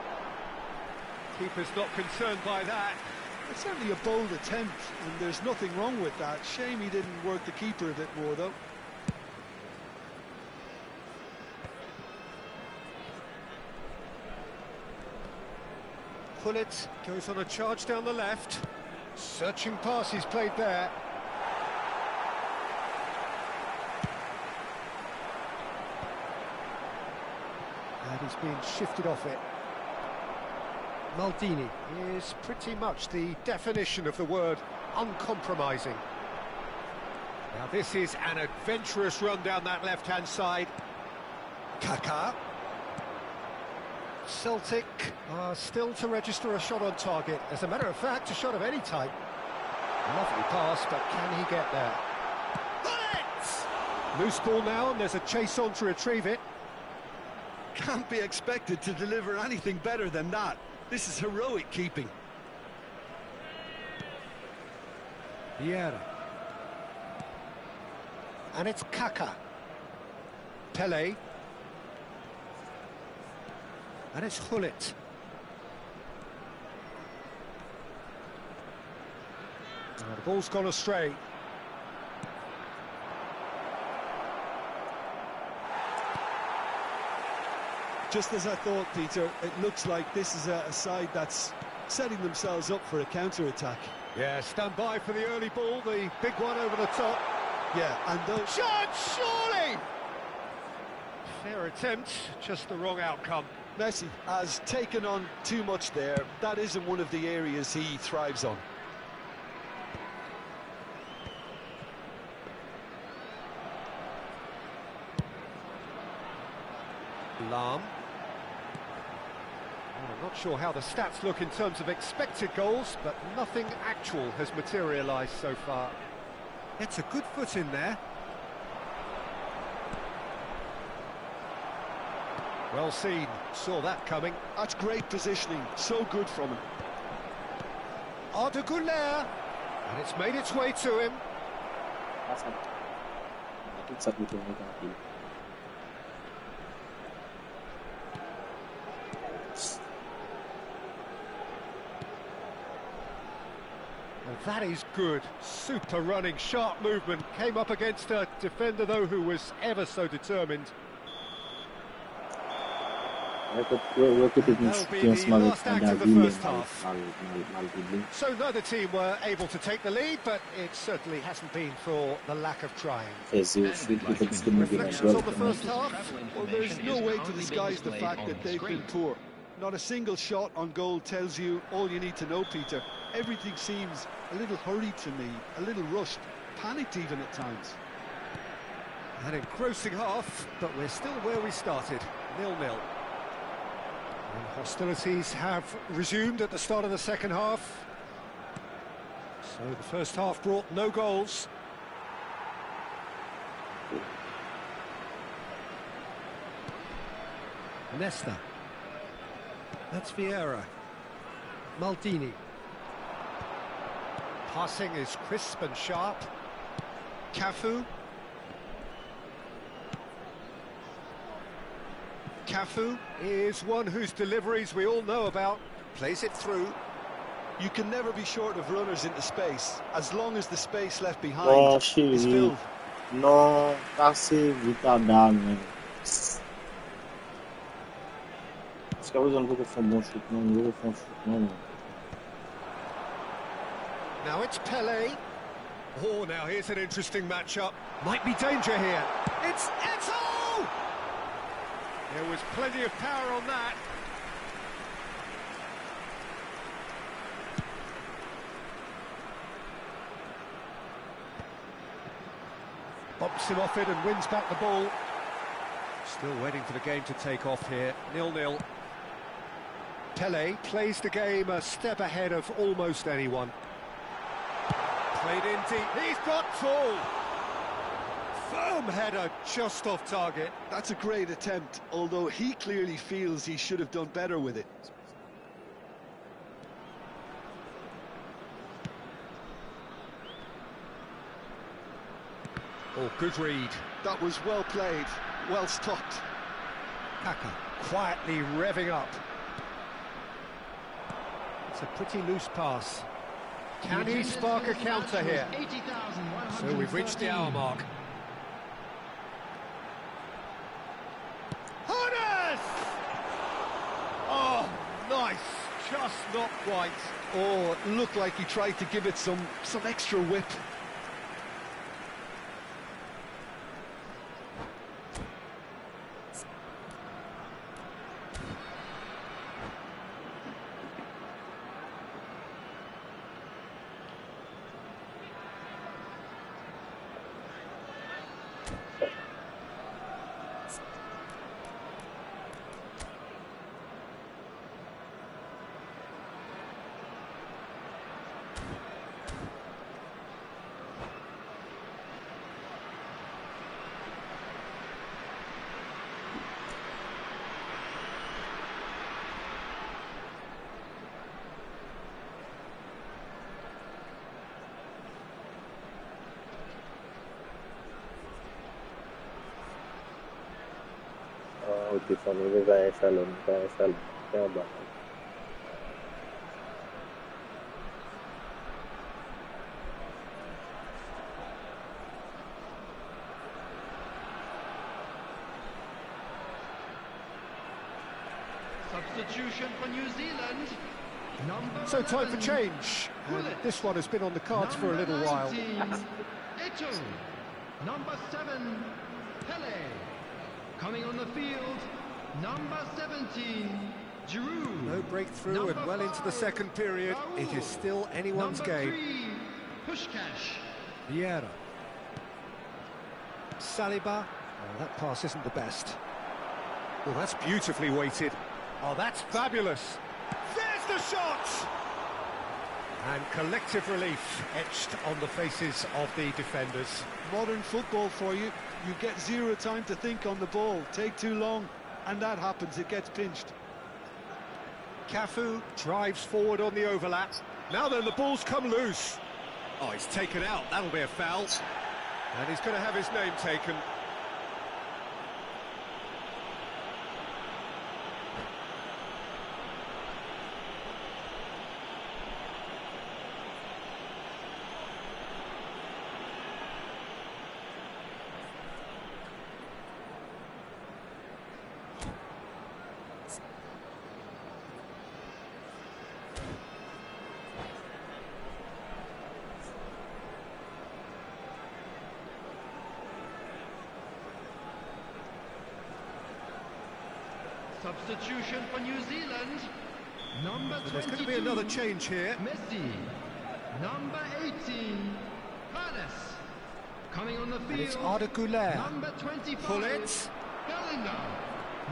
Keeper's not concerned by that. It's certainly a bold attempt, and there's nothing wrong with that. Shame he didn't work the keeper a bit more, though. Hullet goes on a charge down the left. Searching pass he's played there. And he's being shifted off it. Maldini is pretty much the definition of the word uncompromising. Now this is an adventurous run down that left-hand side. Kaká. Celtic are still to register a shot on target. As a matter of fact, a shot of any type. Lovely pass, but can he get there? Bullet! Loose ball now, and there's a chase on to retrieve it. Can't be expected to deliver anything better than that. This is heroic keeping. Vieira. And it's Kaká. Pelé. And it's Hullet. The ball's gone astray. Just as I thought, Peter, it looks like this is a side that's setting themselves up for a counter-attack. Yeah, stand by for the early ball, the big one over the top. Yeah, and those... Shot, surely! Fair attempt, just the wrong outcome. Messi has taken on too much there. That isn't one of the areas he thrives on. Lahm. I'm not sure how the stats look in terms of expected goals, but nothing actual has materialised so far. It's a good foot in there. Well seen, saw that coming. That's great positioning, so good from him. Arda Güler, and it's made its way to him. And that is good, super running, sharp movement. Came up against a defender though who was ever so determined. That'll be the last act of the first half. So neither team were able to take the lead, but it certainly hasn't been for the lack of trying. Reflections on the first half? Well, there's no way to disguise the fact that they've been poor. Not a single shot on goal tells you all you need to know, Peter. Everything seems a little hurried to me, a little rushed, panicked even at times. An engrossing half, but we're still where we started, 0-0. And hostilities have resumed at the start of the second half. So the first half brought no goals. Nesta. That's Vieira. Maldini. Passing is crisp and sharp. Cafu. Cafu is one whose deliveries we all know about. Plays it through. You can never be short of runners into space, as long as the space left behind is filled. No, kasi vita dame. Os caras não vão fazer bom chute, não vão fazer chute, não. Now it's Pelé. Oh, now here's an interesting matchup. Might be danger here. It's Eto'o! There was plenty of power on that. Bumps him off it and wins back the ball. Still waiting for the game to take off here. 0-0. Pelé plays the game a step ahead of almost anyone. Played in deep. He's got tall. Firm header just off target. That's a great attempt, although he clearly feels he should have done better with it. Oh, good read. That was well played, well stopped. Kaka quietly revving up. It's a pretty loose pass. Can he spark a counter here? So we've reached the hour mark. Hannes! Oh, nice. Just not quite. Oh, it looked like he tried to give it some extra whip. Vai salão, é uma barra. Substitution for New Zealand. So time for change. And this one has been on the cards for a little while. Eto'o. Number 7, Pelé. Coming on the field, number 17, Giroud. No breakthrough and well into the second period. It is still anyone's game. Number 3, Pushkash. Vieira. Saliba. Oh, that pass isn't the best. Oh, that's beautifully weighted. Oh, that's fabulous. There's the shot! And collective relief etched on the faces of the defenders. Modern football for you. You get zero time to think on the ball. Take too long. and that happens, it gets pinched. Cafu drives forward on the overlap. Now then, the ball's come loose. Oh, he's taken out. That'll be a foul. And he's going to have his name taken. Substitution for New Zealand. Number 22. There's going to be another change here. Messi. Number 18. Palace. Coming on the field. And it's Arda Güler. Number 25. Pullets. Bellingham.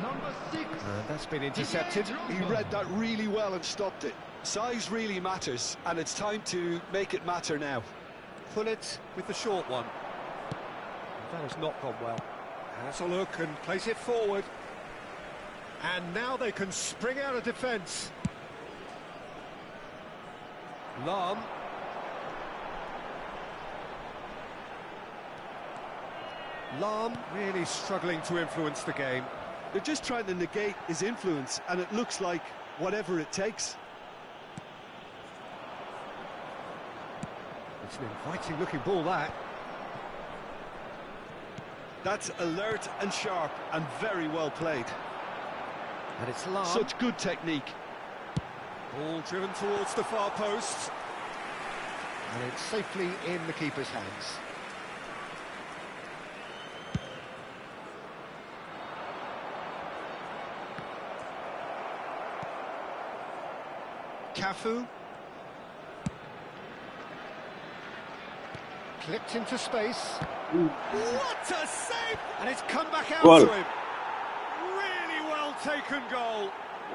Number 6. And that's been intercepted. He read that really well and stopped it. Size really matters, and it's time to make it matter now. Pullets with the short one. That has not gone well. Has a look and plays it forward. And now they can spring out of defence. Lam. Lam really struggling to influence the game. They're just trying to negate his influence, and it looks like whatever it takes. It's an inviting looking ball, that. That's alert and sharp and very well played. And it's Lam. Such good technique. Ball driven towards the far post. And it's safely in the keeper's hands. Cafu. Clipped into space. What a save! And it's come back out Goal. to him. Really well taken goal.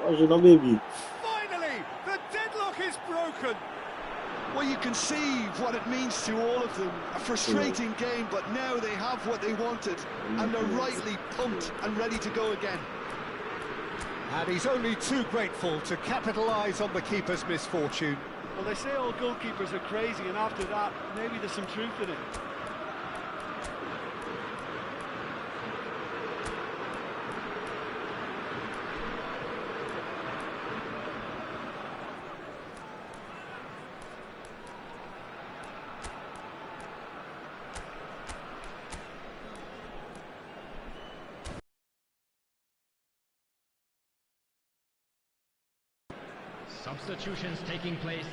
Oh, baby. Finally, the deadlock is broken. Well, you can see what it means to all of them. A frustrating game, but now they have what they wanted, and they're rightly pumped and ready to go again. And he's only too grateful to capitalise on the keeper's misfortune. Well, they say all goalkeepers are crazy, and after that, maybe there's some truth in it. Substitutions taking place.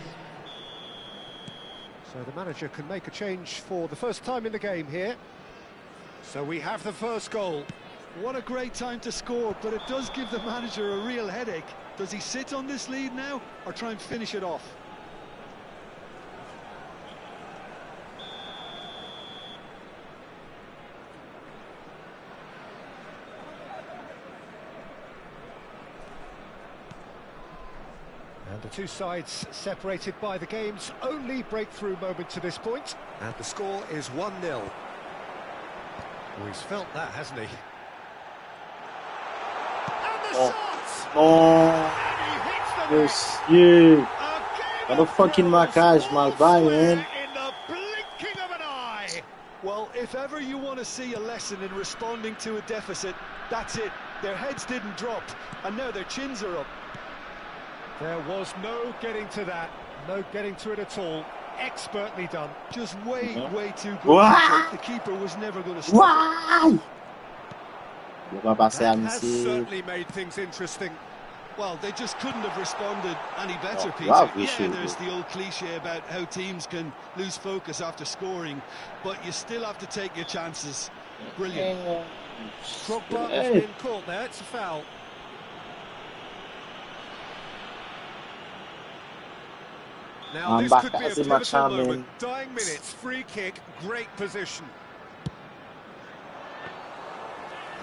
So the manager can make a change for the first time in the game here. So we have the first goal. What a great time to score, but it does give the manager a real headache. Does he sit on this lead now, or try and finish it off? And the two sides separated by the game's only breakthrough moment to this point. And the score is 1-0. Well, he's felt that, hasn't he? And the shot! Oh, And he hits the net. Dios, A game What a of fucking thrills, marcage, all Malbai, square man. in the blinking of an eye. Well, if ever you want to see a lesson in responding to a deficit, that's it. Their heads didn't drop, and now their chins are up. There was no getting to that, no getting to it at all. Expertly done. Just way too good. Wow. The keeper was never going to stop. Why? Va passer à That has Messi. certainly made things interesting. Well, they just couldn't have responded any better, Oh, Peter. wow, Yeah, Vichy. there's the old cliche about how teams can lose focus after scoring, but you still have to take your chances. Brilliant. Drogba has Hey. been caught there, it's a foul. Now this could be a Mbaka, pivotal man. moment. Dying minutes, free kick, great position.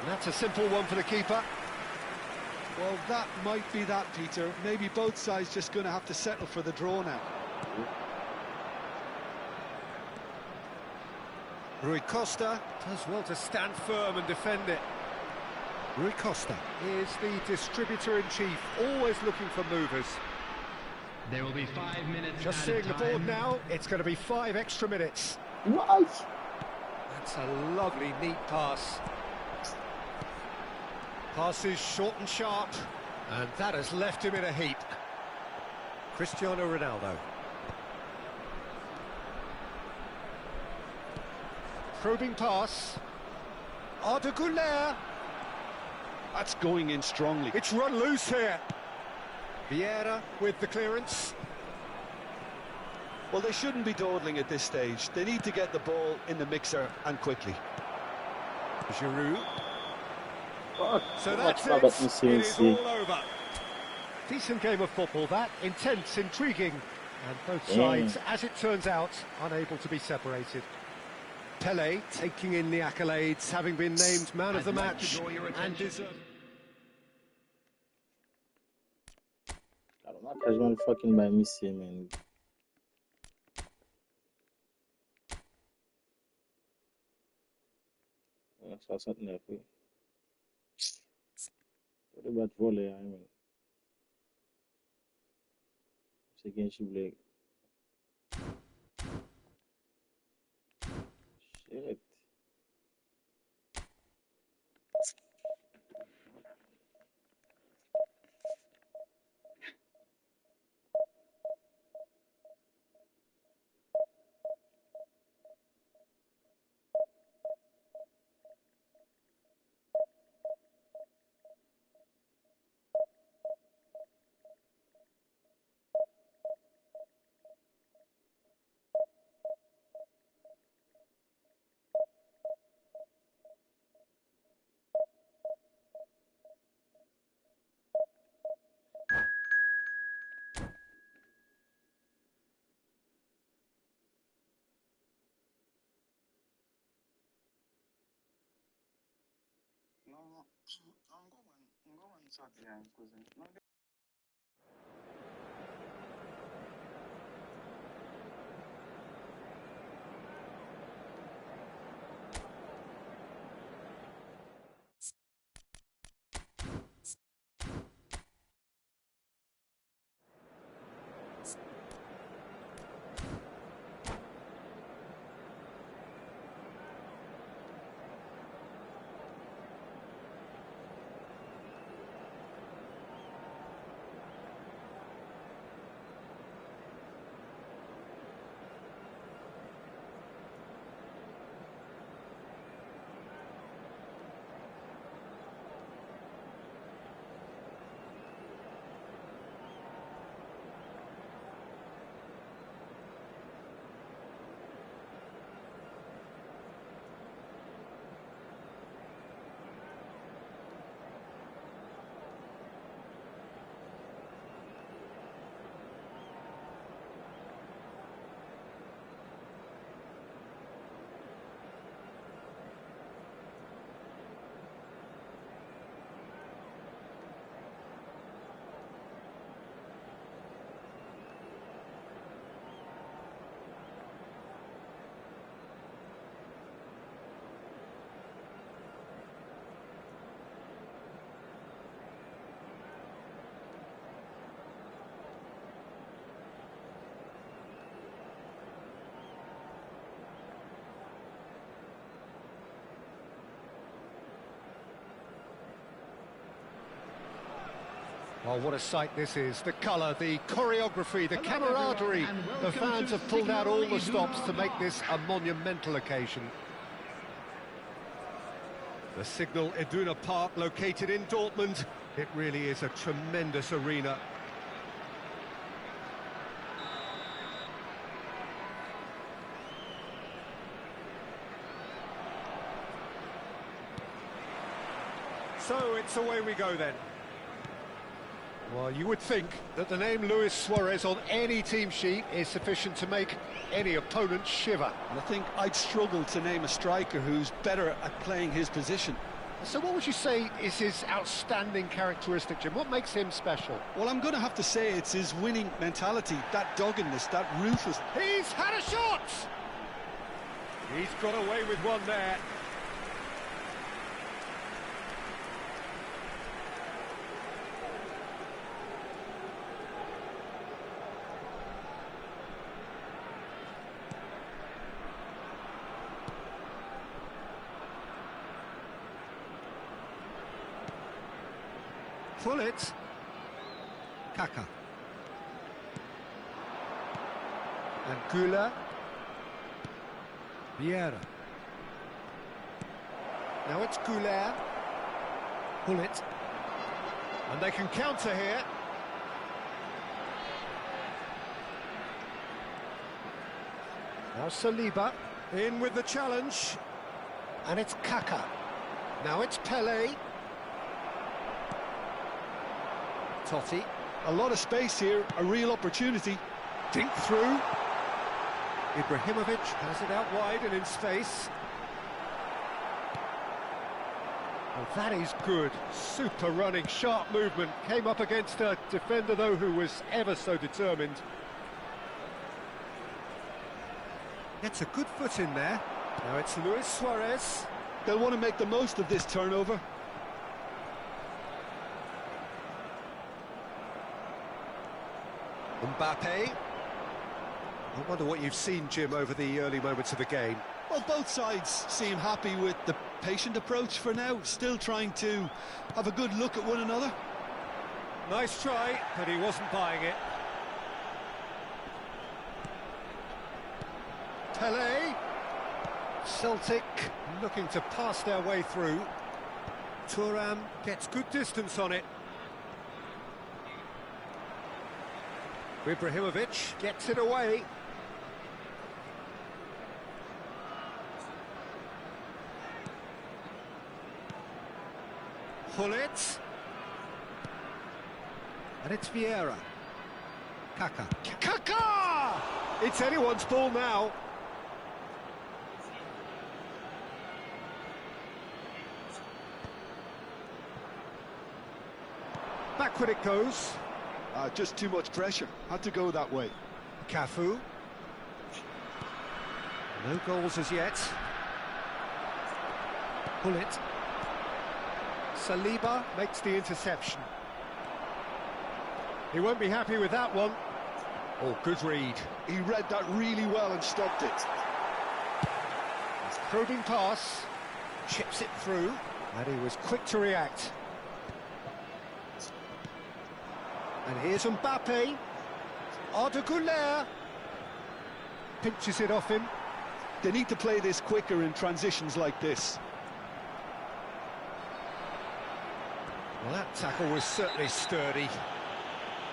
And that's a simple one for the keeper. Well, that might be that, Peter. Maybe both sides just going to have to settle for the draw now. Rui Costa does well to stand firm and defend it. Rui Costa is the distributor-in-chief, always looking for movers. There will be 5 minutes. Just seeing the board now, it's going to be 5 extra minutes. Nice. That's a lovely, neat pass. Passes short and sharp, and that has left him in a heap. Cristiano Ronaldo. Probing pass. Arda Güler. That's going in strongly. It's run loose here. Vieira with the clearance. Well, they shouldn't be dawdling at this stage. They need to get the ball in the mixer and quickly. Giroud. Fuck. So Watch that's my it. bet It is all over. Decent game of football, that. Intense, intriguing. And both sides, as it turns out, unable to be separated. Pele taking in the accolades, having been named man of the match and deserved. I don't know, casual fucking by Messi, man. Yeah, 69, oui. What about volley, I mean? C'est against you, Blake. Shit. Oh, what a sight this is. The colour, the choreography, the camaraderie. The fans have pulled out all the stops to make this a monumental occasion. The Signal Iduna Park, located in Dortmund. It really is a tremendous arena. So it's away we go then. Well, you would think that the name Luis Suarez on any team sheet is sufficient to make any opponent shiver. And I think I'd struggle to name a striker who's better at playing his position. So what would you say is his outstanding characteristic, Jim? What makes him special? Well, I'm going to have to say it's his winning mentality, that doggedness, that ruthless... He's had a shot! He's got away with one there. Pull it. Kaka. And Gula. Vieira. Now it's Gula. Pull it. And they can counter here. Now Saliba in with the challenge. And it's Kaka. Now it's Pele. Totti. A lot of space here, a real opportunity. Dink through. Ibrahimovic has it out wide and in space. Oh, that is good. Super running, sharp movement. Came up against a defender, though, who was ever so determined. Gets a good foot in there. Now it's Luis Suarez. They'll want to make the most of this turnover. Mbappe. I wonder what you've seen, Jim, over the early moments of the game. Well, both sides seem happy with the patient approach for now, still trying to have a good look at one another. Nice try, but he wasn't buying it. Pele. Celtic looking to pass their way through. Thuram gets good distance on it. Ibrahimovic gets it away. Pull it. And it's Vieira. Kaka. Kaka! It's anyone's ball now. Backward it goes. Just too much pressure. Had to go that way. Cafu. No goals as yet. Pull it. Saliba makes the interception. He won't be happy with that one. Oh, good read. He read that really well and stopped it. Probing pass. Chips it through. And he was quick to react. And here's Mbappe. Arda Güler pinches it off him. They need to play this quicker in transitions like this. Well, that tackle was certainly sturdy.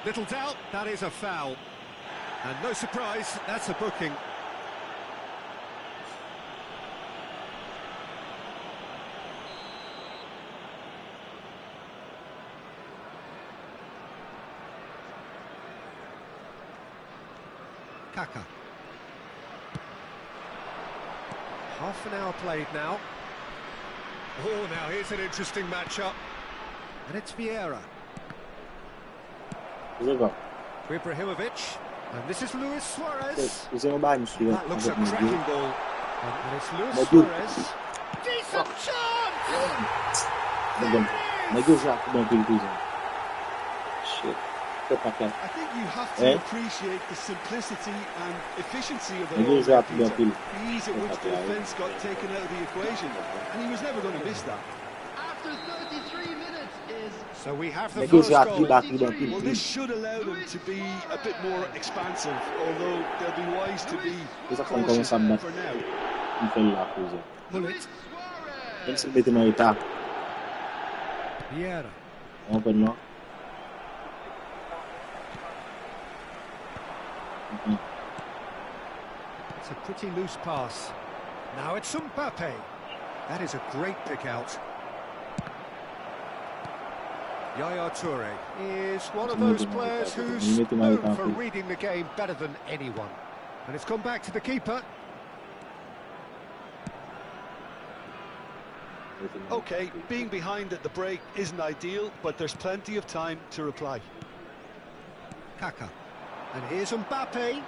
Little doubt, that is a foul. And no surprise, that's a booking. Kaka. Half an hour played now. Oh, now here's an interesting matchup. And it's Vieira. Ibrahimovic. And this is Luis Suarez. That looks a cracking ball. And it's Luis Suarez. Decent chance! I think you have to appreciate the simplicity and efficiency of the ball, the ease at which the defence got taken out of the equation, and he was never going to miss that. After 33 minutes is... So we have the first goal. Well, this should allow them to be a bit more expansive, although they'll be wise to be cautious for now. Pull it. Vieira. It's a pretty loose pass. Now it's Mbappe. That is a great pick out. Yaya Toure is one of those players who's known for reading the game better than anyone. And it's gone back to the keeper. Okay, being behind at the break isn't ideal, but there's plenty of time to reply. Kaka. And here's Mbappe.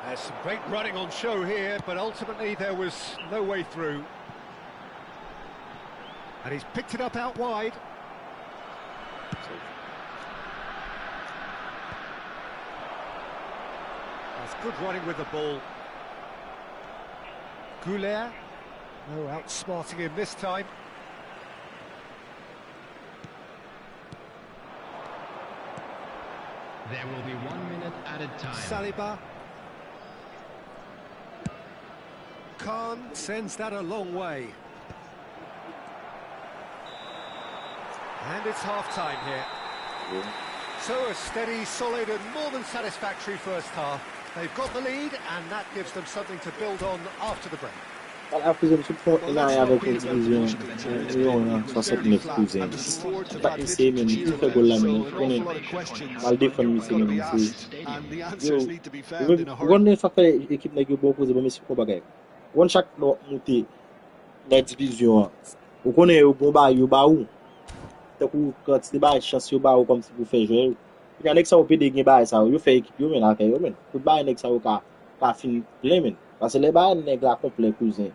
There's some great running on show here, but ultimately there was no way through. And he's picked it up out wide. That's good running with the ball. Güler. No outsmarting him this time. There will be 1 minute added time. Saliba. Khan sends that a long way. And it's half-time here. Yeah. So a steady, solid and more than satisfactory first half. They've got the lead and that gives them something to build on after the break. A prison support na avec une division 69 cousin. Pas ici même, il fait goal là même, connaît mal défendre ici même ici. Yo, on ça fait équipe nèg yo bon poser bon monsieur pour bagay. On chaque monter dans division. Vous connaissez au bon ba yo ba ou. Tant que quand c'est ba chance yo ba ou comme si vous fait jouer. Il y a nek ça au PD gen ba ça yo fait équipe yo men la fait yo men. Tout ba nek ça au ka fin plein men. Parce que les ba nèg la complet cousin.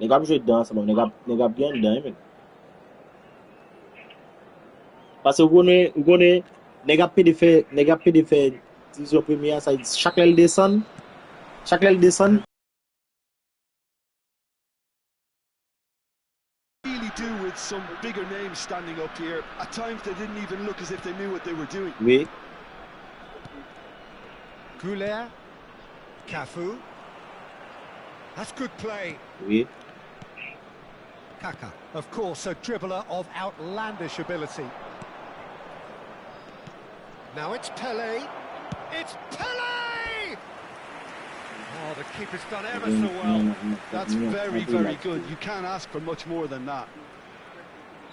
Les gars jouent dedans, c'est bon, les gars bien dedans, mais. Parce que vous connaissez, les gars peut faire, division première, ça dit, chaque l'aile descend. Really do with some bigger names standing up here. At times they didn't even look as if they knew what they were doing. Oui. Goulet. Cafu. That's good play. Oui. Kaka, of course, a dribbler of outlandish ability. Now it's Pele. It's Pele! Oh, the keeper's done ever so well. That's very, very good. You can't ask for much more than that.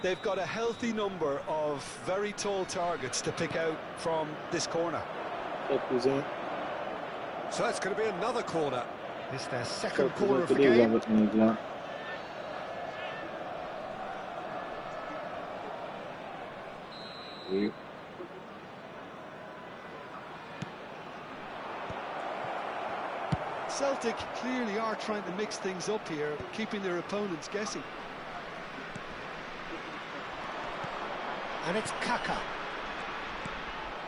They've got a healthy number of very tall targets to pick out from this corner. So it's going to be another corner. It's their second corner of the game. Oui. Celtic clearly are trying to mix things up here, keeping their opponents guessing. And it's Kaka.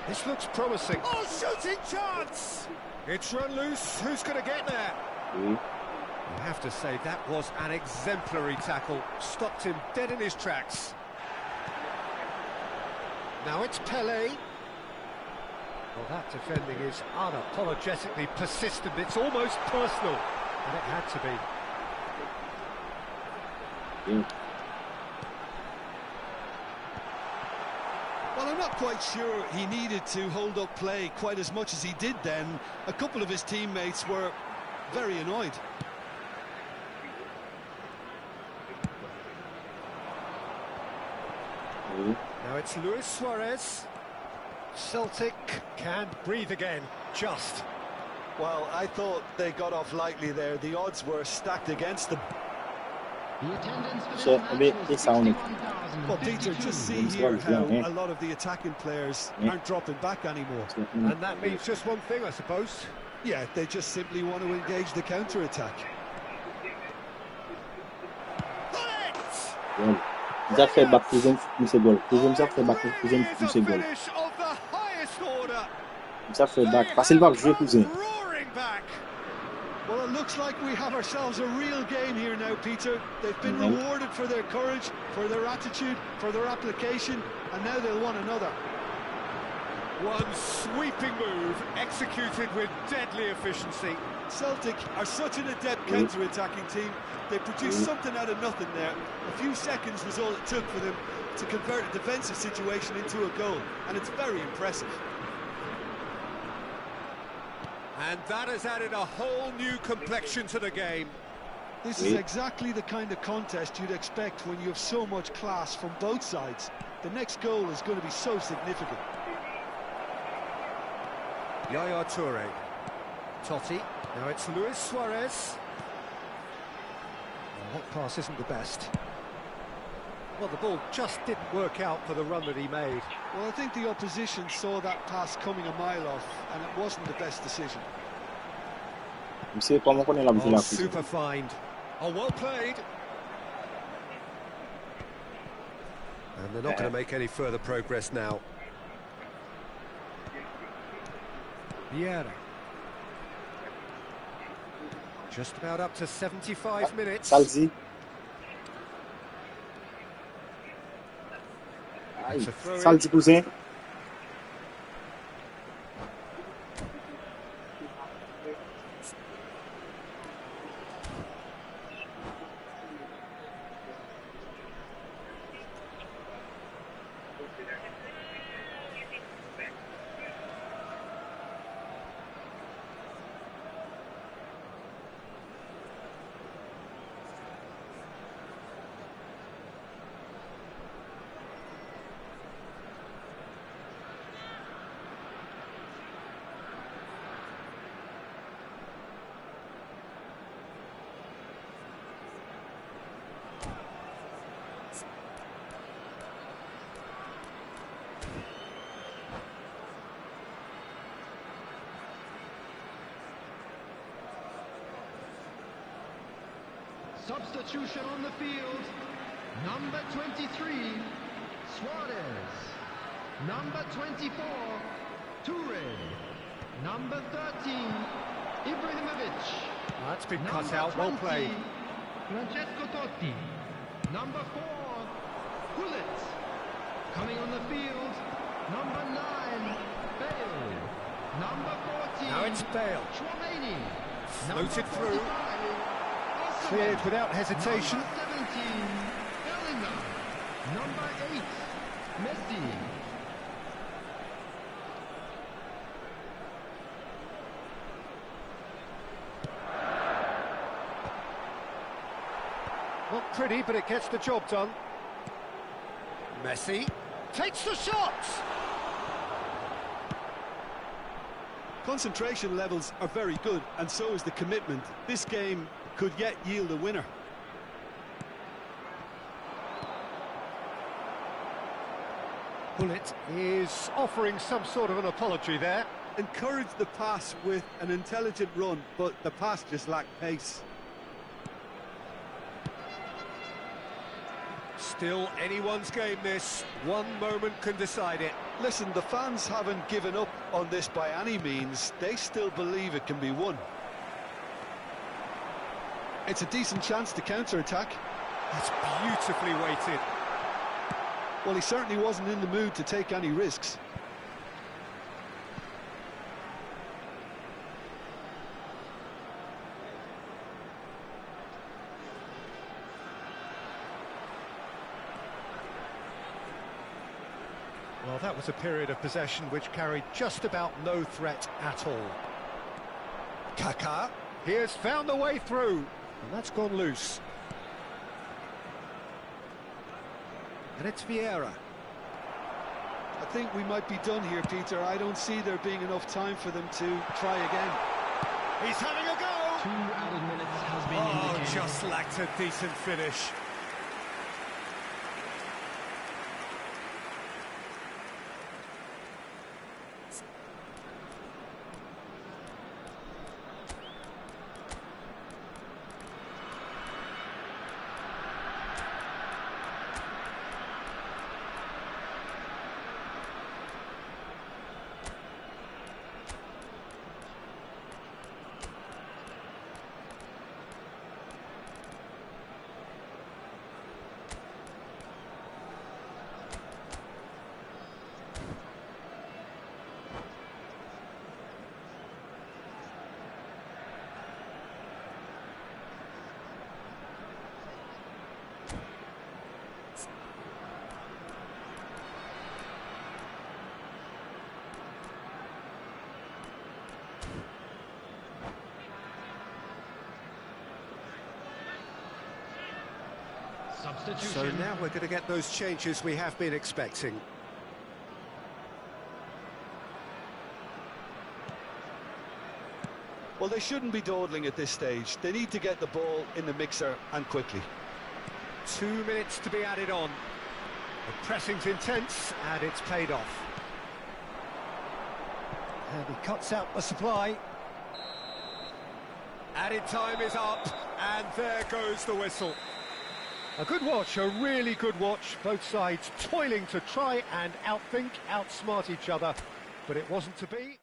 This looks promising. Oh, shooting chance! It's run loose. Who's going to get there? Oui. You have to say that was an exemplary tackle. Stopped him dead in his tracks. Now it's Pele. Well, that defending is unapologetically persistent. It's almost personal. And it had to be. Yeah. Well, I'm not quite sure he needed to hold up play quite as much as he did then. A couple of his teammates were very annoyed. Now it's Luis Suarez. Celtic can breathe again, just. Well, I thought they got off lightly there. The odds were stacked against them. The attendance for this So, match a bit was disappointing. 61,000. Well, Peter, just see here how a lot of the attacking players aren't dropping back anymore. And that means just one thing, I suppose. Yeah, they just simply want to engage the counter-attack. Well, that fed back to them, Mr. Goal. That fed back to them, Mr. Goal. Finish of the highest order. That fed back. Parce qu'il va jouer cousin. Roaring back. Well, it looks like we have ourselves a real game here now, Peter. They've been rewarded for their courage, for their attitude, for their application, and now they'll want another. One sweeping move, executed with deadly efficiency. Celtic are such an adept counter-attacking team. They produced something out of nothing there. A few seconds was all it took for them to convert a defensive situation into a goal, and it's very impressive. And that has added a whole new complexion to the game. This is exactly the kind of contest you'd expect when you have so much class from both sides. The next goal is going to be so significant. Yaya Toure. Totti. Now it's Luis Suarez. Well, that pass isn't the best. Well, the ball just didn't work out for the run that he made. Well, I think the opposition saw that pass coming a mile off, and it wasn't the best decision. Oh, super find. Oh, well played. And they're not going to make any further progress now. Vieira. Just about up to 75 minutes. Salzi. It's a throw-in. Salzi cousin. Substitution on the field. Number 23, Suarez. Number 24, Toure. Number 13, Ibrahimovic. That's been Number cut out, well 20, played. Francesco Totti. Number 4, Gullit. Coming on the field, number 9, Bale. Number 14, Now it's Bale. Chouameni. Floated Number through. 45, Cleared without hesitation. Number 17, Bellingham. Number 8, Messi. Not pretty, but it gets the job done. Messi takes the shot! Concentration levels are very good, and so is the commitment. This game could yet yield a winner. Gullit is offering some sort of an apology there. Encouraged the pass with an intelligent run, but the pass just lacked pace. Still anyone's game this. One moment can decide it. Listen, the fans haven't given up on this by any means. They still believe it can be won. It's a decent chance to counter-attack. That's beautifully weighted. Well, he certainly wasn't in the mood to take any risks. Well, that was a period of possession which carried just about no threat at all. Kaká, he has found the way through, and that's gone loose. And it's Vieira. I think we might be done here, Peter. I don't see there being enough time for them to try again. He's having a go! 2 added minutes has been indicated. Just lacked a decent finish. Substitution. So now we're going to get those changes we have been expecting. Well, they shouldn't be dawdling at this stage. They need to get the ball in the mixer, and quickly. 2 minutes to be added on. The pressing's intense, and it's paid off. And he cuts out the supply. Added time is up, and there goes the whistle. A good watch, a really good watch. Both sides toiling to try and outthink, outsmart each other, but it wasn't to be.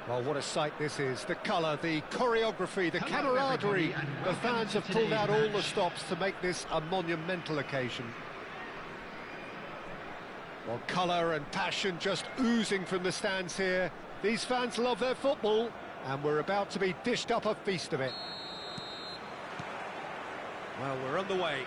Well, what a sight this is. The colour, the choreography, the camaraderie. The fans have pulled out all the stops to make this a monumental occasion. Well, colour and passion just oozing from the stands here. These fans love their football, and we're about to be dished up a feast of it. Well, we're on the way.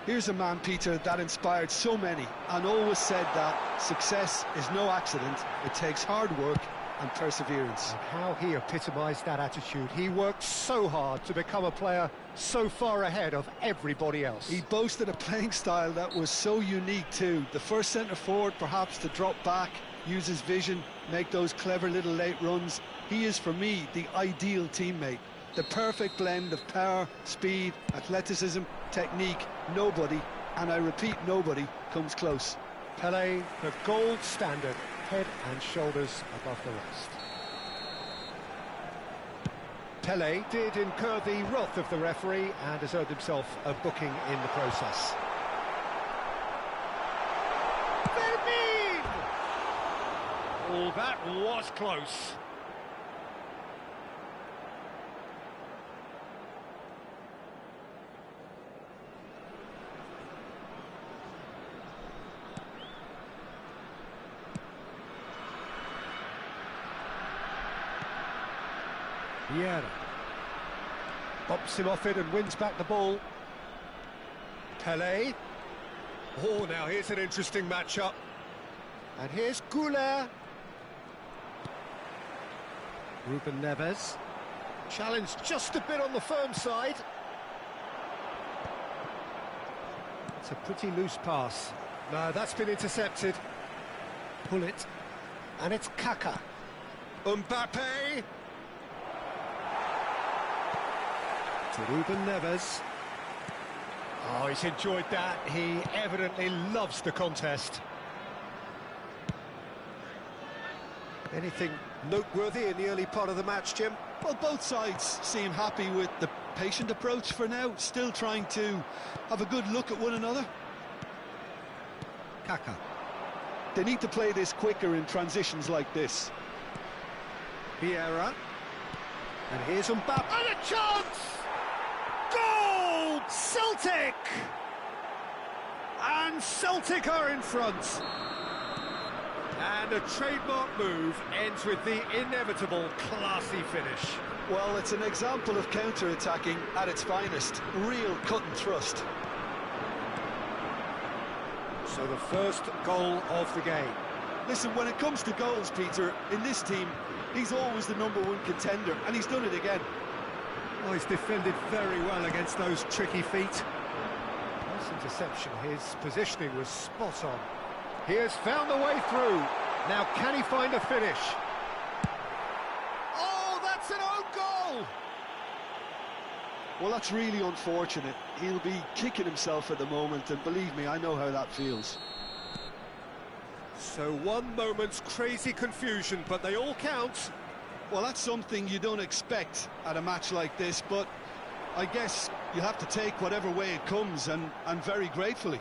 Here's a man, Peter, that inspired so many and always said that success is no accident. It takes hard work and perseverance. And how he epitomised that attitude. He worked so hard to become a player so far ahead of everybody else. He boasted a playing style that was so unique too. The first centre-forward perhaps to drop back, use his vision, make those clever little late runs. He is, for me, the ideal teammate. The perfect blend of power, speed, athleticism, technique. Nobody, and I repeat, nobody, comes close. Pelé, the gold standard, head and shoulders above the rest. Pelé did incur the wrath of the referee and has earned himself a booking in the process. Fermin! Oh, that was close. Vieira bops him off it and wins back the ball. Pelé. Oh, now here's an interesting matchup. And here's Goulet. Ruben Neves. Challenged just a bit on the firm side. It's a pretty loose pass. No, that's been intercepted. Pull it. And it's Kaka. Mbappe. To Ruben Neves. Oh, he's enjoyed that. He evidently loves the contest. Anything noteworthy in the early part of the match, Jim? Well, both sides seem happy with the Patient approach for now, still trying to have a good look at one another. Kaka. They need to play this quicker in transitions like this. Vieira. And here's Mbappe. And a chance! Goal! Celtic! And Celtic are in front. And a trademark move ends with the inevitable classy finish. Well, it's an example of counter-attacking at its finest. Real cut and thrust. So the first goal of the game. Listen, when it comes to goals, Peter, in this team, he's always the #1 contender, and he's done it again. Oh, he's defended very well against those tricky feet. Nice interception. His positioning was spot on. He has found the way through. Now, can he find a finish? Oh, that's an own goal! Well, that's really unfortunate. He'll be kicking himself at the moment, and believe me, I know how that feels. So one moment's crazy confusion, but they all count. Well, that's something you don't expect at a match like this, but I guess you have to take whatever way it comes, and very gratefully.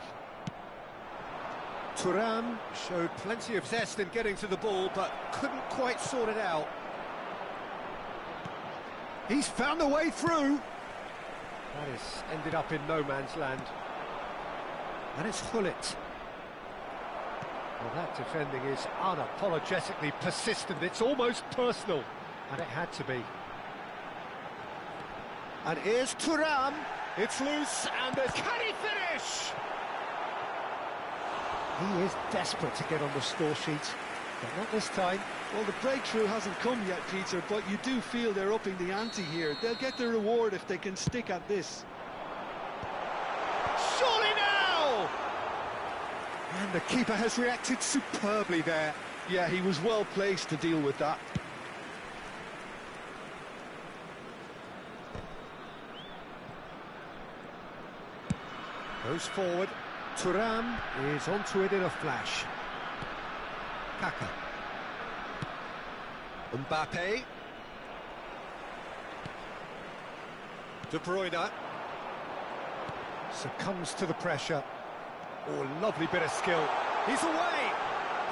Thuram showed plenty of zest in getting to the ball, but couldn't quite sort it out. He's found a way through. That has ended up in no man's land. And it's Hullet. Well, that defending is unapologetically persistent. It's almost personal. And it had to be. And here's Thuram. It's loose, and can he finish? He is desperate to get on the score sheet, but not this time. Well, the breakthrough hasn't come yet, Peter, but you do feel they're upping the ante here. They'll get their reward if they can stick at this. Surely now! And the keeper has reacted superbly there. Yeah, he was well placed to deal with that. Goes forward. Thuram is onto it in a flash. Kaka. Mbappe. De Bruyne. Succumbs to the pressure. Oh, lovely bit of skill. He's away!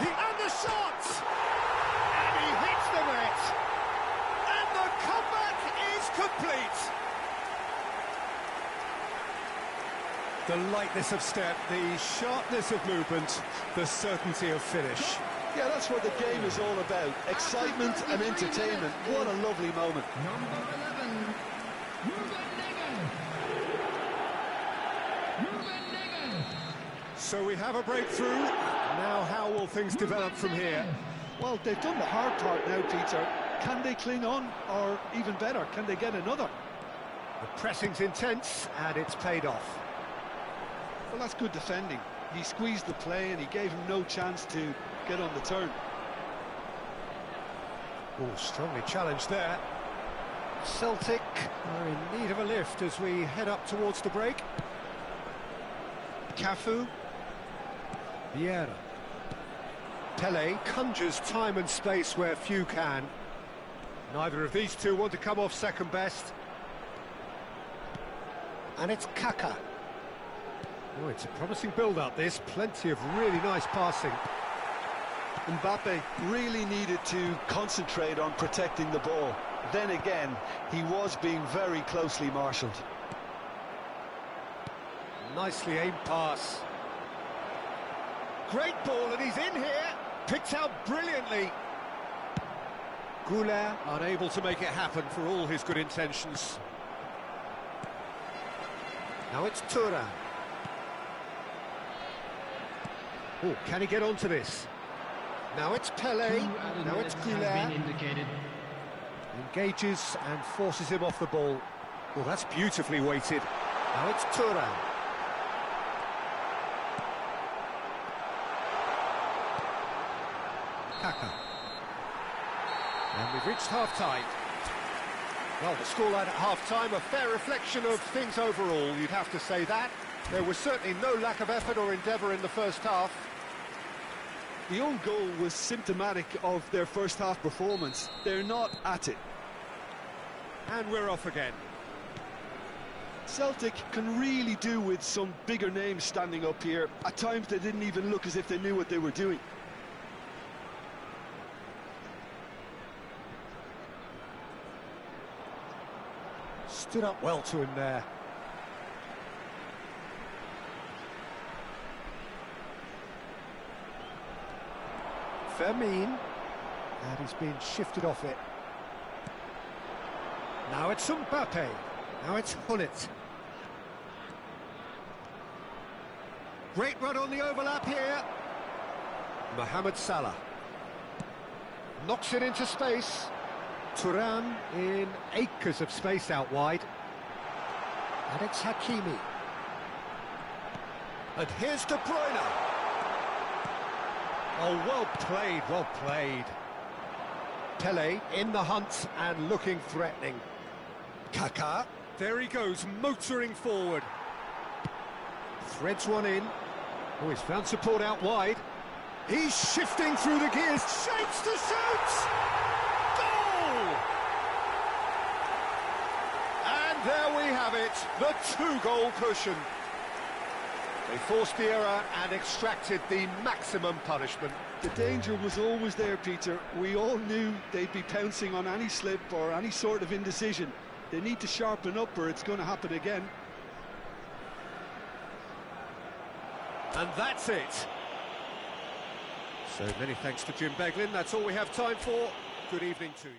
And the shot! And he hits the net! And the comeback is complete! The lightness of step, the sharpness of movement, the certainty of finish. Yeah, that's what the game is all about. Excitement and entertainment. What a lovely moment. Number 11, Ruben. So we have a breakthrough. Now how will things develop from here? Well, they've done the hard part now, Peter. Can they cling on? Or even better, can they get another? The pressing's intense, and it's paid off. Well, that's good defending. He squeezed the play and he gave him no chance to get on the turn. Oh, strongly challenged there. Celtic are in need of a lift as we head up towards the break. Cafu. Vieira. Pele conjures time and space where few can. Neither of these two want to come off second best. And it's Kaka. Oh, it's a promising build-up, this. Plenty of really nice passing. Mbappe really needed to concentrate on protecting the ball. Then again, he was being very closely marshalled. Nicely aimed pass. Great ball, and he's in here. Picked out brilliantly. Goulet unable to make it happen for all his good intentions. Now it's Thuram. Oh, can he get onto this? Now it's Pele. Now it's Goulet. Engages and forces him off the ball. Well, that's beautifully weighted. Now it's Thuram. Kaka. And we've reached half-time. Well, the scoreline at half-time, a fair reflection of things overall, you'd have to say that. There was certainly no lack of effort or endeavour in the first half. The own goal was symptomatic of their first half performance. They're not at it. And we're off again. Celtic can really do with some bigger names standing up here. At times they didn't even look as if they knew what they were doing. Stood up well to him there. Fermin. And he's been shifted off it. Now it's Mbappe. Now it's Hullet. Great run on the overlap here. Mohamed Salah. Knocks it into space. Turan in acres of space out wide. And it's Hakimi. And here's De Bruyne. Oh, well played, well played. Pele in the hunt and looking threatening. Kaká, there he goes, motoring forward. Threads one in. Oh, he's found support out wide. He's shifting through the gears, shapes to shoot! Goal! And there we have it, the two-goal cushion. They forced the error and extracted the maximum punishment. The danger was always there, Peter. We all knew they'd be pouncing on any slip or any sort of indecision. They need to sharpen up or it's going to happen again. And that's it. So many thanks to Jim Beglin. That's all we have time for. Good evening to you.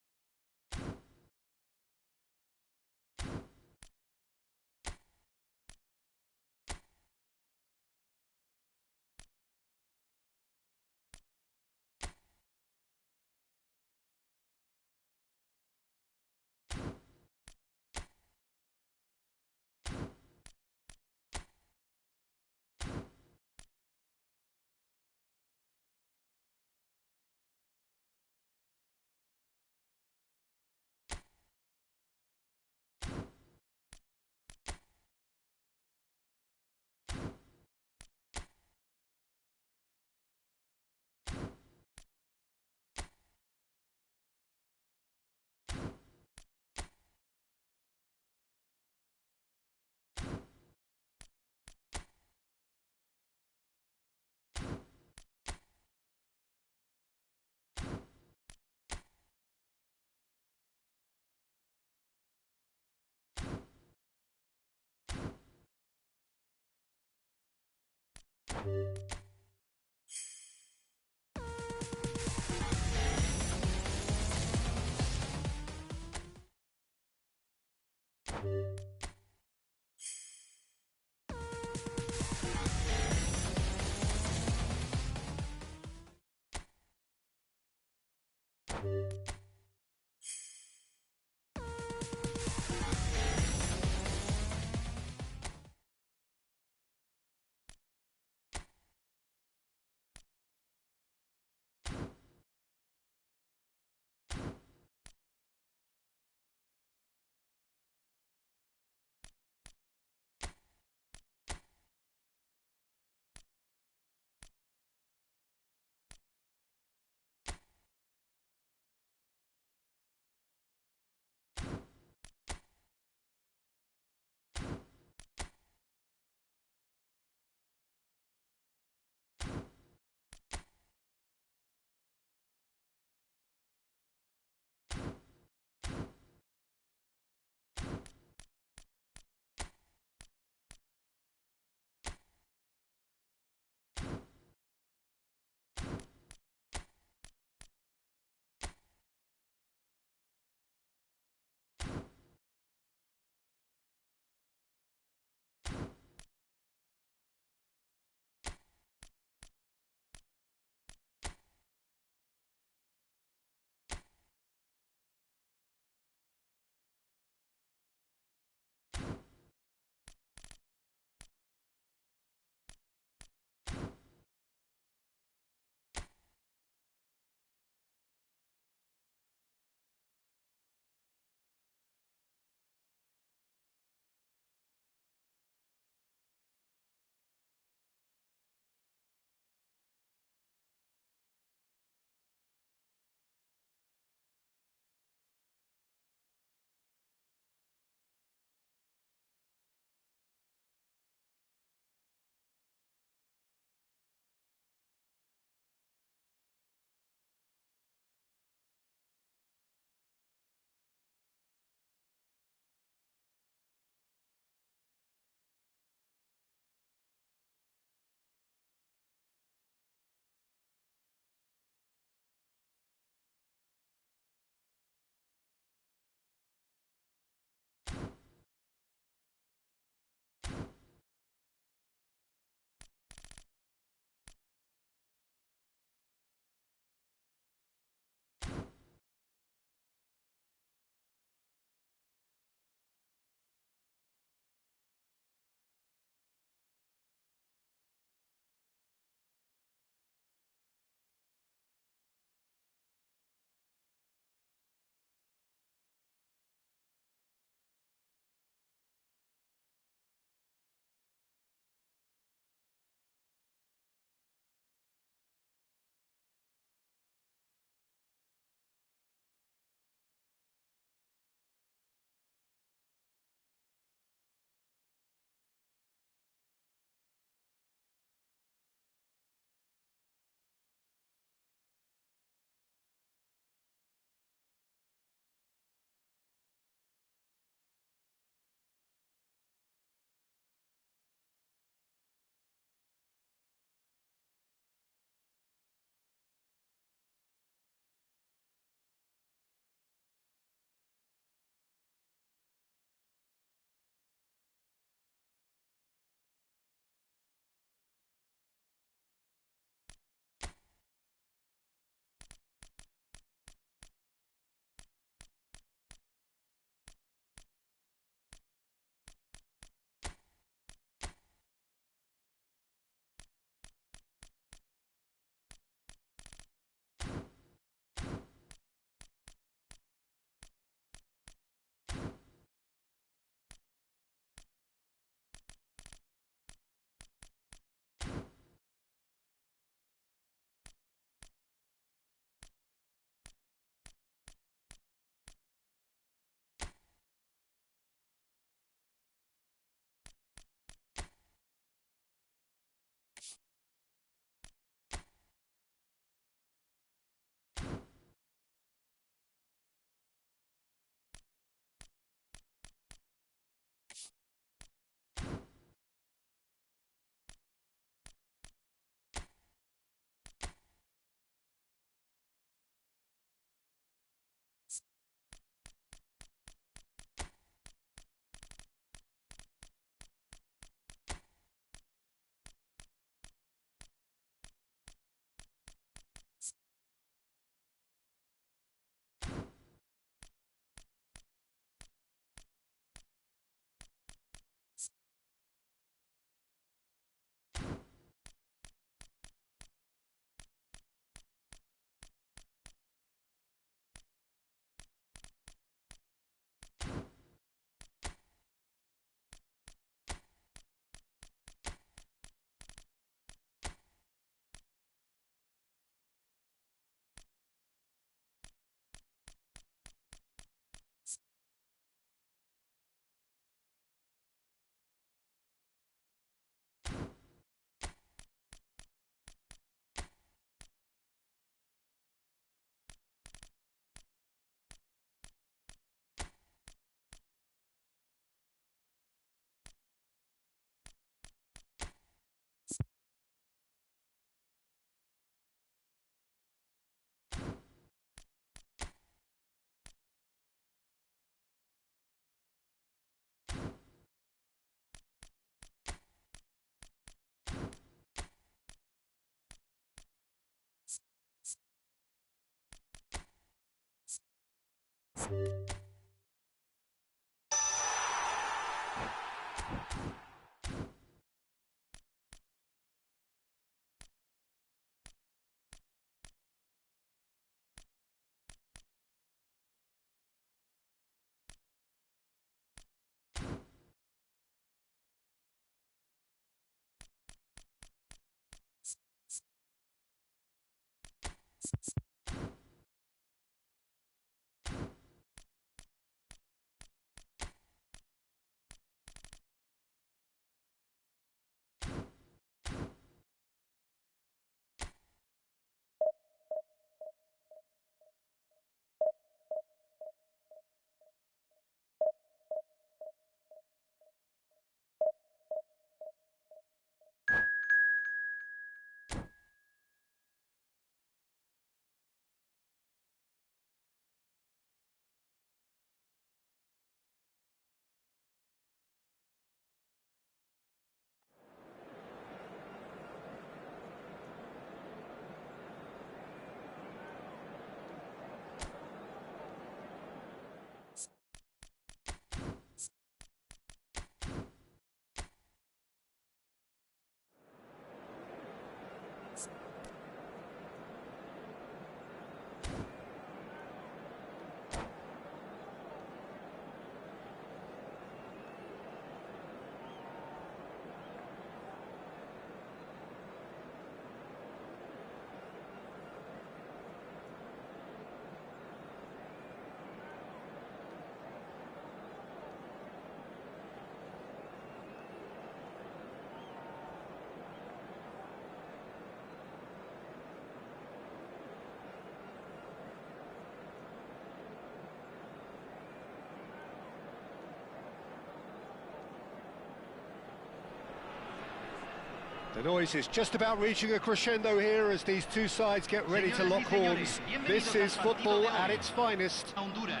The noise is just about reaching a crescendo here as these two sides get ready to lock horns. This is football at its finest. Honduras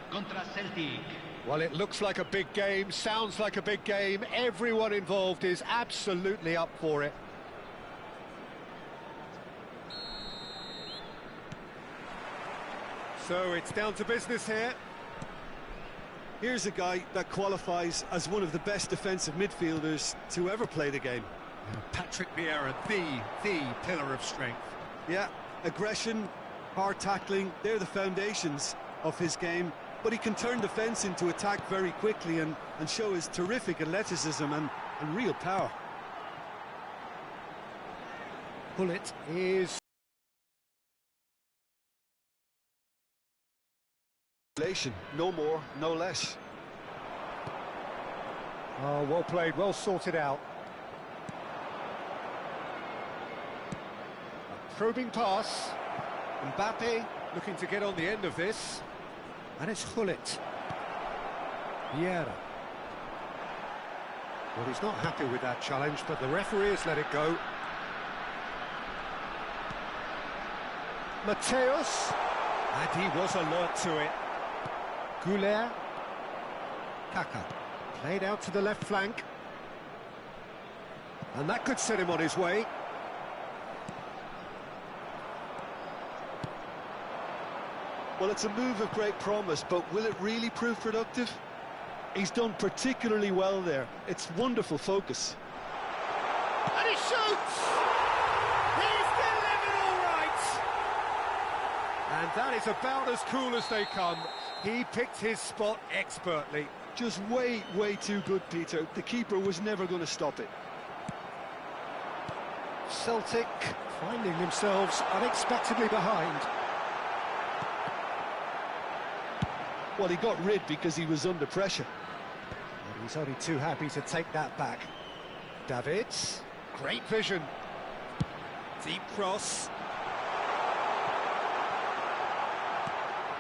contra Celtic. Well, it looks like a big game, sounds like a big game. Everyone involved is absolutely up for it. So it's down to business here. Here's a guy that qualifies as one of the best defensive midfielders to ever play the game. Patrick Vieira, the pillar of strength. Yeah, aggression, hard tackling, they're the foundations of his game. But he can turn defence into attack very quickly and show his terrific athleticism and real power. Bullet is... No more, no less. Oh, well played, well sorted out. A probing pass. Mbappe looking to get on the end of this. And it's Hullet. Vieira. Well, he's not happy with that challenge, but the referee has let it go. Mateus. And he was alert to it. Goulet. Kaka. Played out to the left flank. And that could set him on his way. Well, it's a move of great promise, but will it really prove productive? He's done particularly well there. It's wonderful focus. And he shoots! He's delivered all right! And that is about as cool as they come. He picked his spot expertly. Just way too good, Peter. The keeper was never going to stop it. Celtic finding themselves unexpectedly behind. Well, he got rid because he was under pressure. And he's only too happy to take that back. Davids, great vision. Deep cross.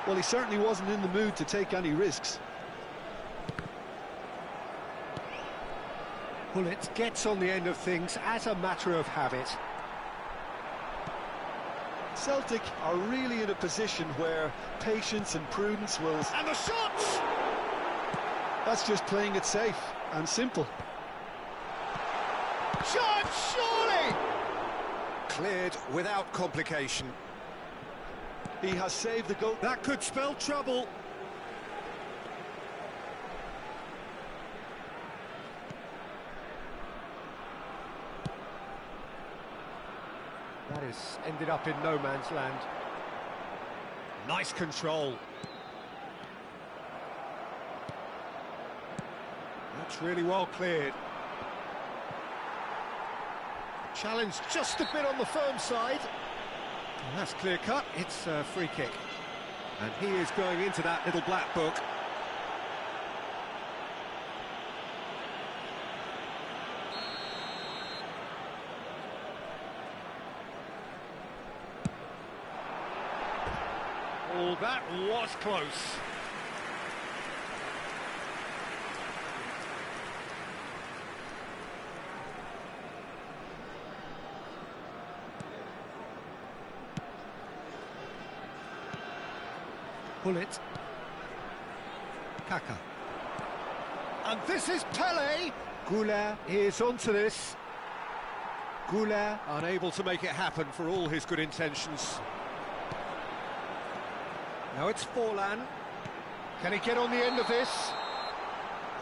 Well, he certainly wasn't in the mood to take any risks. Bullet gets on the end of things as a matter of habit. Celtic are really in a position where patience and prudence will... And the shots! That's just playing it safe and simple. Shot, surely! Cleared without complication. He has saved the goal. That could spell trouble. That has ended up in no man's land. Nice control. That's really well cleared. Challenge just a bit on the firm side. And that's clear cut, it's a free kick. And he is going into that little black book. Oh, that was close. Pull it. Kaka. And this is Pele. Goulart is onto this. Goulart unable to make it happen for all his good intentions. Now it's Forlan. Can he get on the end of this?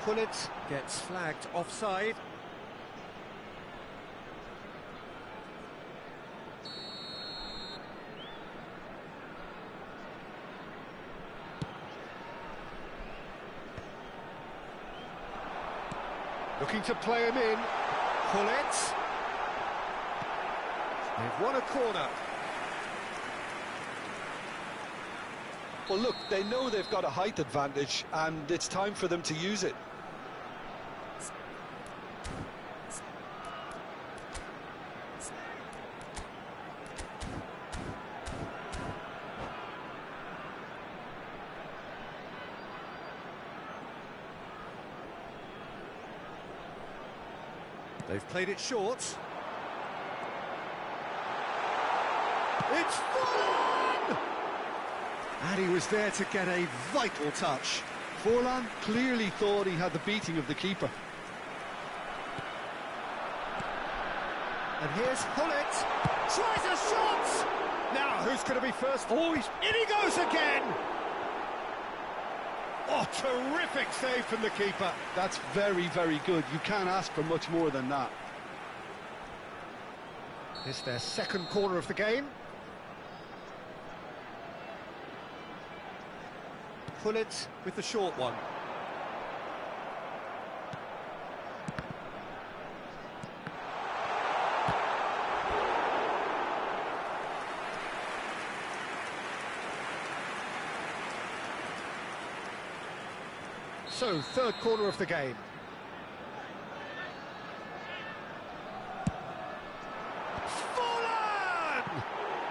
Pullet gets flagged offside. Looking to play him in. Pullet. They've won a corner. Well, look, they know they've got a height advantage, and it's time for them to use it. They've played it short. It's Forlan! And he was there to get a vital touch. Forlan clearly thought he had the beating of the keeper. And here's Pullet. Tries a shot! Now, who's going to be first? Oh, in he goes again! Oh, terrific save from the keeper. That's very, very good. You can't ask for much more than that. It's their second corner of the game. Pullet with the short one. So, third corner of the game. Forlan!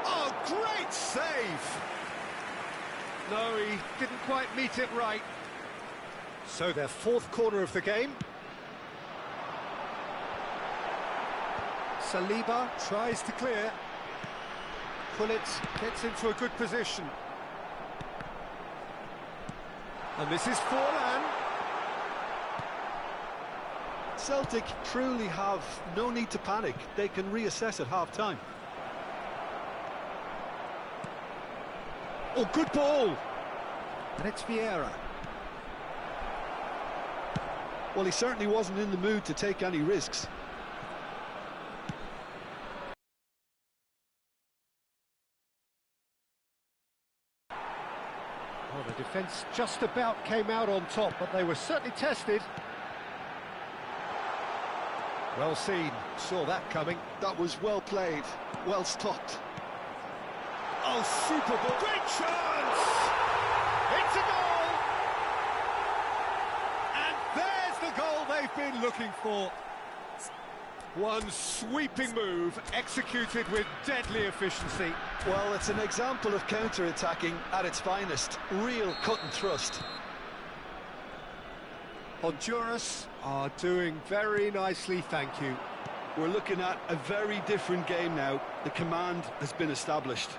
Oh, great save! No, he didn't quite meet it right. So, their fourth corner of the game. Saliba tries to clear. Pullet gets into a good position. And this is Forlan. Celtic truly have no need to panic. They can reassess at half-time. Oh, good ball! And it's Vieira. Well, he certainly wasn't in the mood to take any risks. Well, the defence just about came out on top, but they were certainly tested. Well seen, saw that coming. That was well played, well stopped. Oh, super ball. Great chance! It's a goal! And there's the goal they've been looking for. One sweeping move, executed with deadly efficiency. Well, it's an example of counter-attacking at its finest. Real cut and thrust. Honduras are doing very nicely, thank you. We're looking at a very different game now. The command has been established.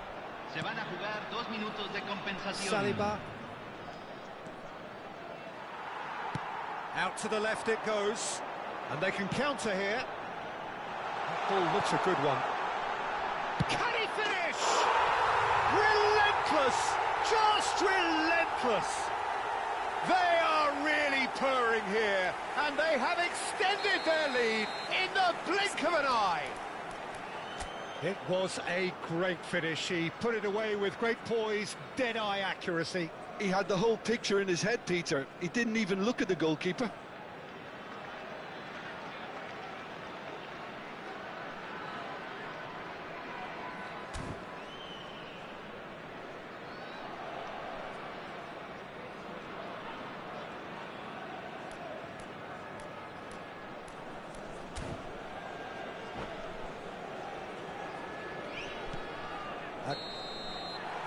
Se van a jugar 2 minutos de compensación. Saliba. Out to the left it goes. And they can counter here. That ball looks a good one. Can he finish? Relentless! Just relentless! They are really purring here, and they have extended their lead in the blink of an eye. It was a great finish. He put it away with great poise, dead-eye accuracy. He had the whole picture in his head, Peter. He didn't even look at the goalkeeper.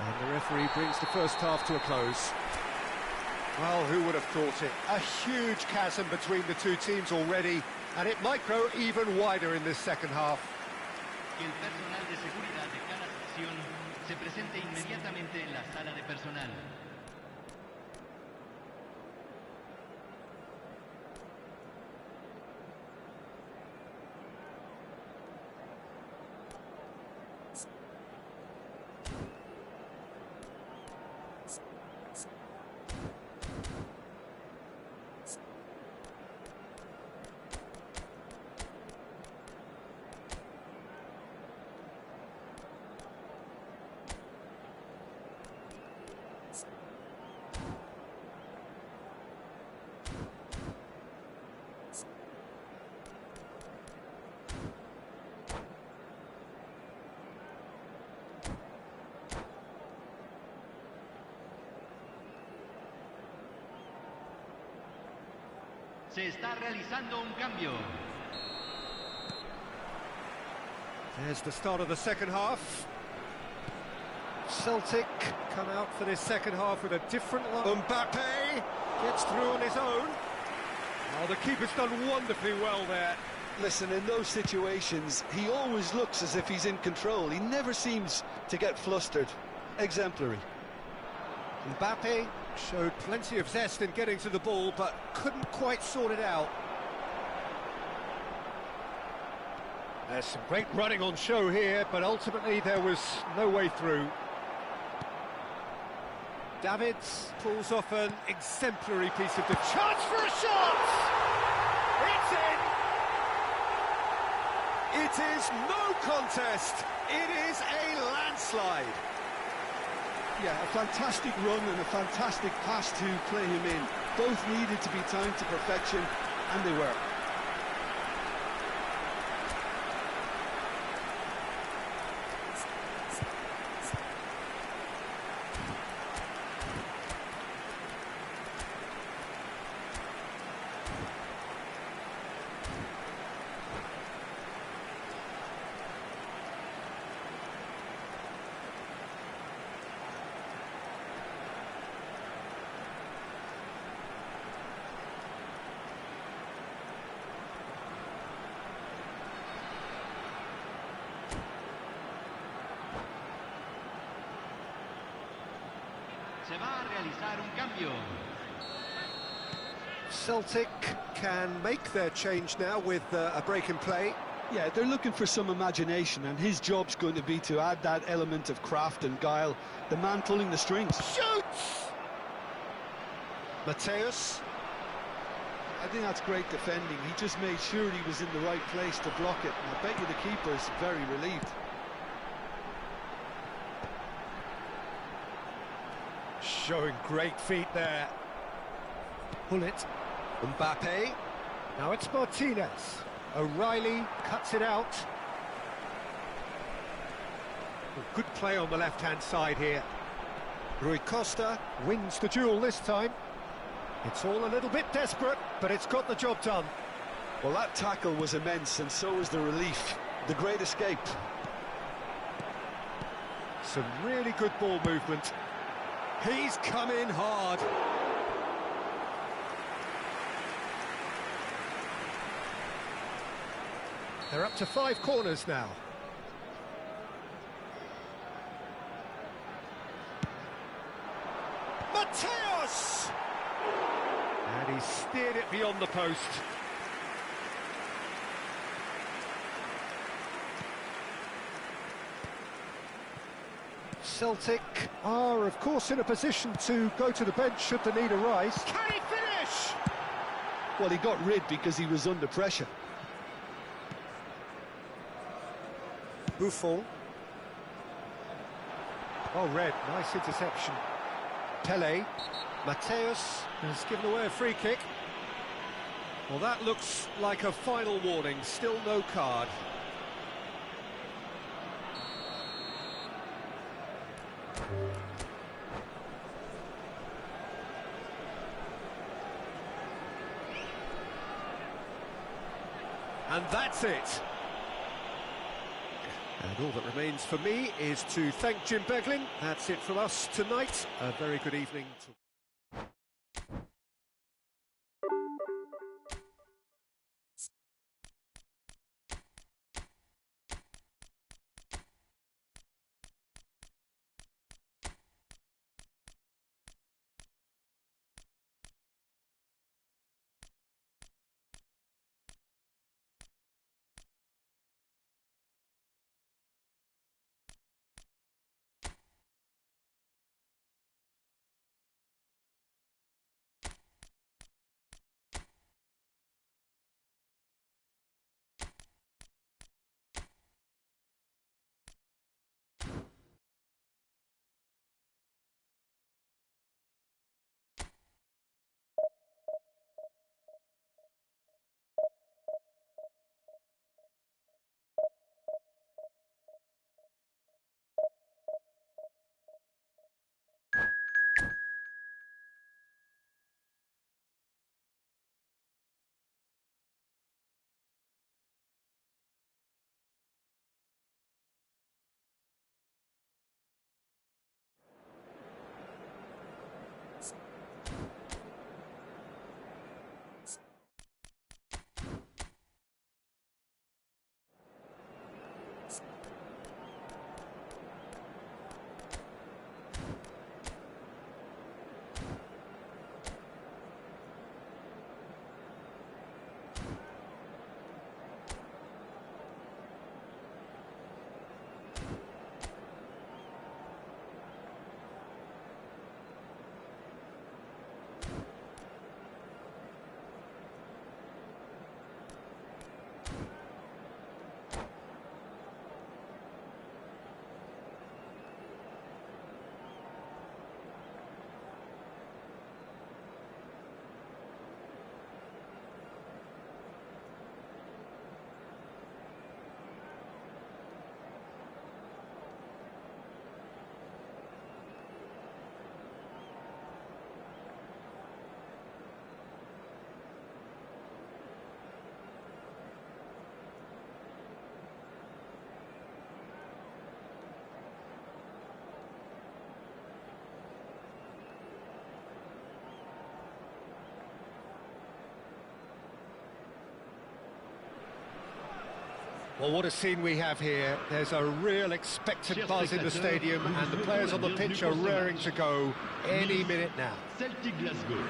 And the referee brings the first half to a close. Well, who would have thought it? A huge chasm between the two teams already, and it might grow even wider in this second half. Que el personal de seguridad de cada sección se presente inmediatamente en la sala de personal. Se está realizando un cambio. There's the start of the second half. Celtic come out for this second half with a different line. Mbappe gets through on his own. Oh, the keeper's done wonderfully well there. Listen, in those situations, he always looks as if he's in control. He never seems to get flustered. Exemplary. Mbappe showed plenty of zest in getting to the ball, but couldn't quite sort it out. There's some great running on show here, but ultimately there was no way through. Davids pulls off an exemplary piece of defence. Chance for a shot! It's in! It is no contest. It is a landslide. Yeah, a fantastic run and a fantastic pass to play him in. Both needed to be timed to perfection, and they were. Se va a realizar un cambio. Celtic can make their change now with a break in play. Yeah, they're looking for some imagination, and his job's going to be to add that element of craft and guile. The man pulling the strings. Shoots! Mateus. I think that's great defending. He just made sure he was in the right place to block it. And I bet you the keeper's very relieved. Showing great feet there. Pull it. Mbappe. Now it's Martinez. O'Reilly cuts it out. Good play on the left-hand side here. Rui Costa wins the duel this time. It's all a little bit desperate, but it's got the job done. Well, that tackle was immense, and so was the relief. The great escape. Some really good ball movement. He's come in hard. They're up to 5 corners now. Mateus! And he steered it beyond the post. Celtic are, of course, in a position to go to the bench should the need arise. Can he finish? Well, he got rid because he was under pressure. Buffon. Oh, Red, nice interception. Pele. Mateus has given away a free kick. Well, that looks like a final warning, still no card. And that's it. And all that remains for me is to thank Jim Beglin. That's it from us tonight. A very good evening to Well, what a scene we have here. There's a real expectant buzz in the stadium, and the players on the pitch are raring to go any minute now. Celtic Glasgow.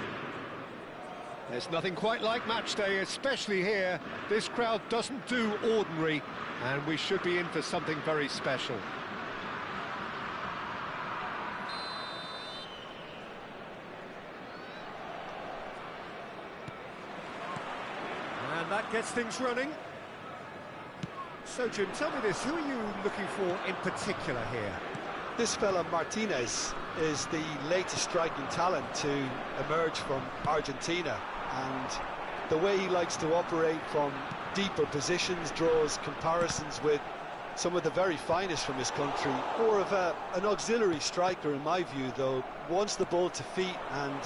There's nothing quite like match day, especially here. This crowd doesn't do ordinary, and we should be in for something very special. And that gets things running. So, Jim, tell me this, who are you looking for in particular here? This fella Martinez is the latest striking talent to emerge from Argentina, and the way he likes to operate from deeper positions draws comparisons with some of the very finest from his country. More of an auxiliary striker in my view, though. Wants the ball to feet, and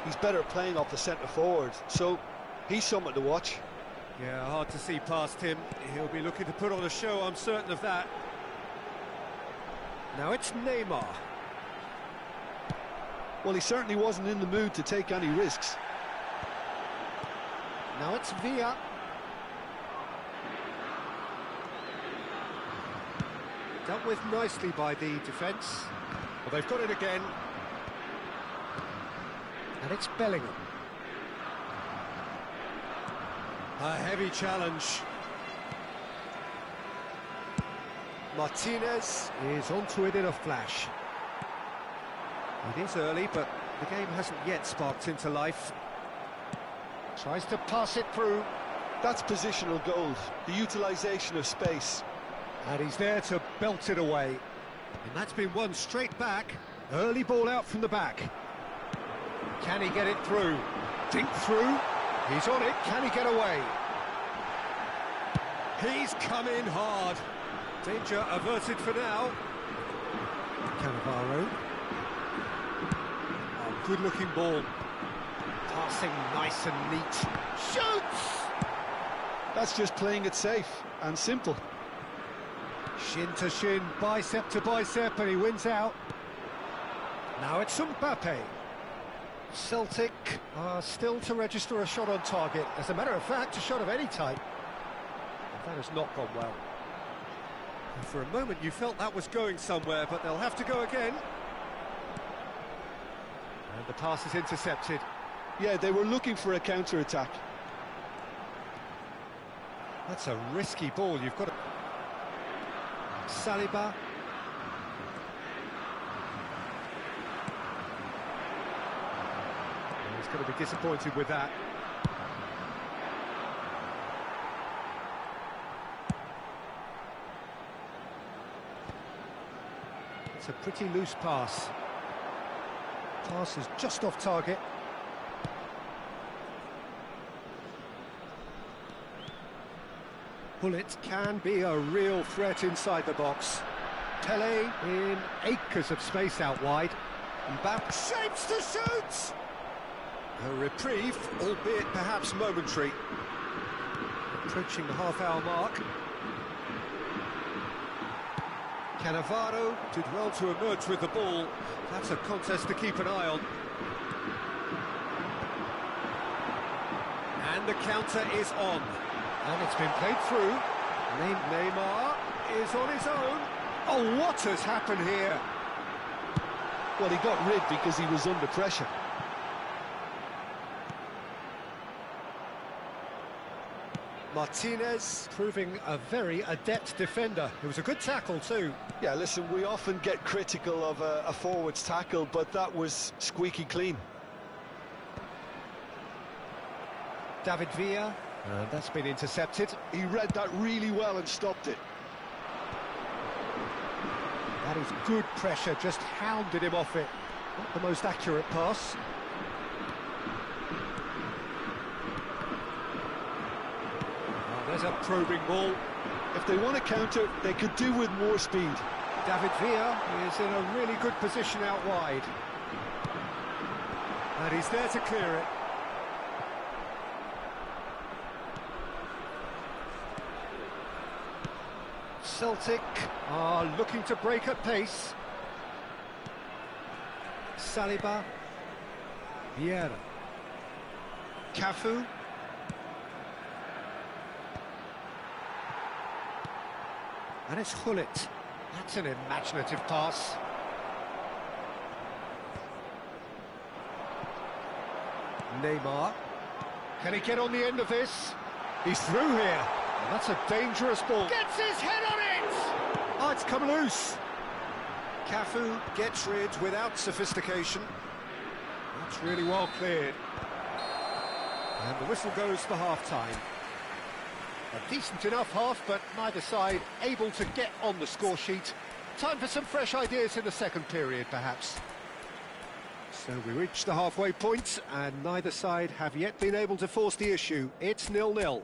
he's better playing off the centre forward, so he's someone to watch. Yeah, hard to see past him. He'll be looking to put on a show, I'm certain of that. Now it's Neymar. Well, he certainly wasn't in the mood to take any risks. Now it's Villa. Dealt with nicely by the defence. Well, they've got it again. And it's Bellingham. A heavy challenge. Martinez is onto it in a flash. It is early, but the game hasn't yet sparked into life. Tries to pass it through. That's positional gold, the utilisation of space. And he's there to belt it away. And that's been won straight back. Early ball out from the back. Can he get it through? Dink through. He's on it. Can he get away? He's come in hard. Danger averted for now. Cannavaro. Oh, good-looking ball. Passing nice and neat. Shoots! That's just playing it safe and simple. Shin to shin, bicep to bicep, and he wins out. Now it's Mbappe. Celtic are still to register a shot on target. As a matter of fact, a shot of any type. That has not gone well. For a moment you felt that was going somewhere, but they'll have to go again. And the pass is intercepted. Yeah, they were looking for a counter-attack. That's a risky ball, you've got to... Saliba. He's going to be disappointed with that. It's a pretty loose pass. Pass is just off target. Bullet can be a real threat inside the box. Tele in acres of space out wide. Mbappe shapes to shoot! A reprieve, albeit perhaps momentary. Approaching the half-hour mark. Cannavaro did well to emerge with the ball. That's a contest to keep an eye on. And the counter is on. And it's been played through. Neymar is on his own. Oh, what has happened here? Well, he got rid because he was under pressure. Martinez proving a very adept defender. It was a good tackle too. Yeah, listen, we often get critical of a forward's tackle, but that was squeaky clean. David Villa, and that's been intercepted. He read that really well and stopped it. That is good pressure, just hounded him off it. Not the most accurate pass. Oh, there's a probing ball. If they want to counter, they could do with more speed. David Villa is in a really good position out wide. And he's there to clear it. Celtic are looking to break at pace. Saliba. Vieira. Cafu. And it's Hullet. That's an imaginative pass. Neymar. Can he get on the end of this? He's through here. And that's a dangerous ball. Gets his head on it! Oh, it's come loose. Cafu gets rid without sophistication. That's really well cleared. And the whistle goes for half-time. A decent enough half, but neither side able to get on the score sheet. Time for some fresh ideas in the second period, perhaps. So we reach the halfway point, and neither side have yet been able to force the issue. It's 0-0.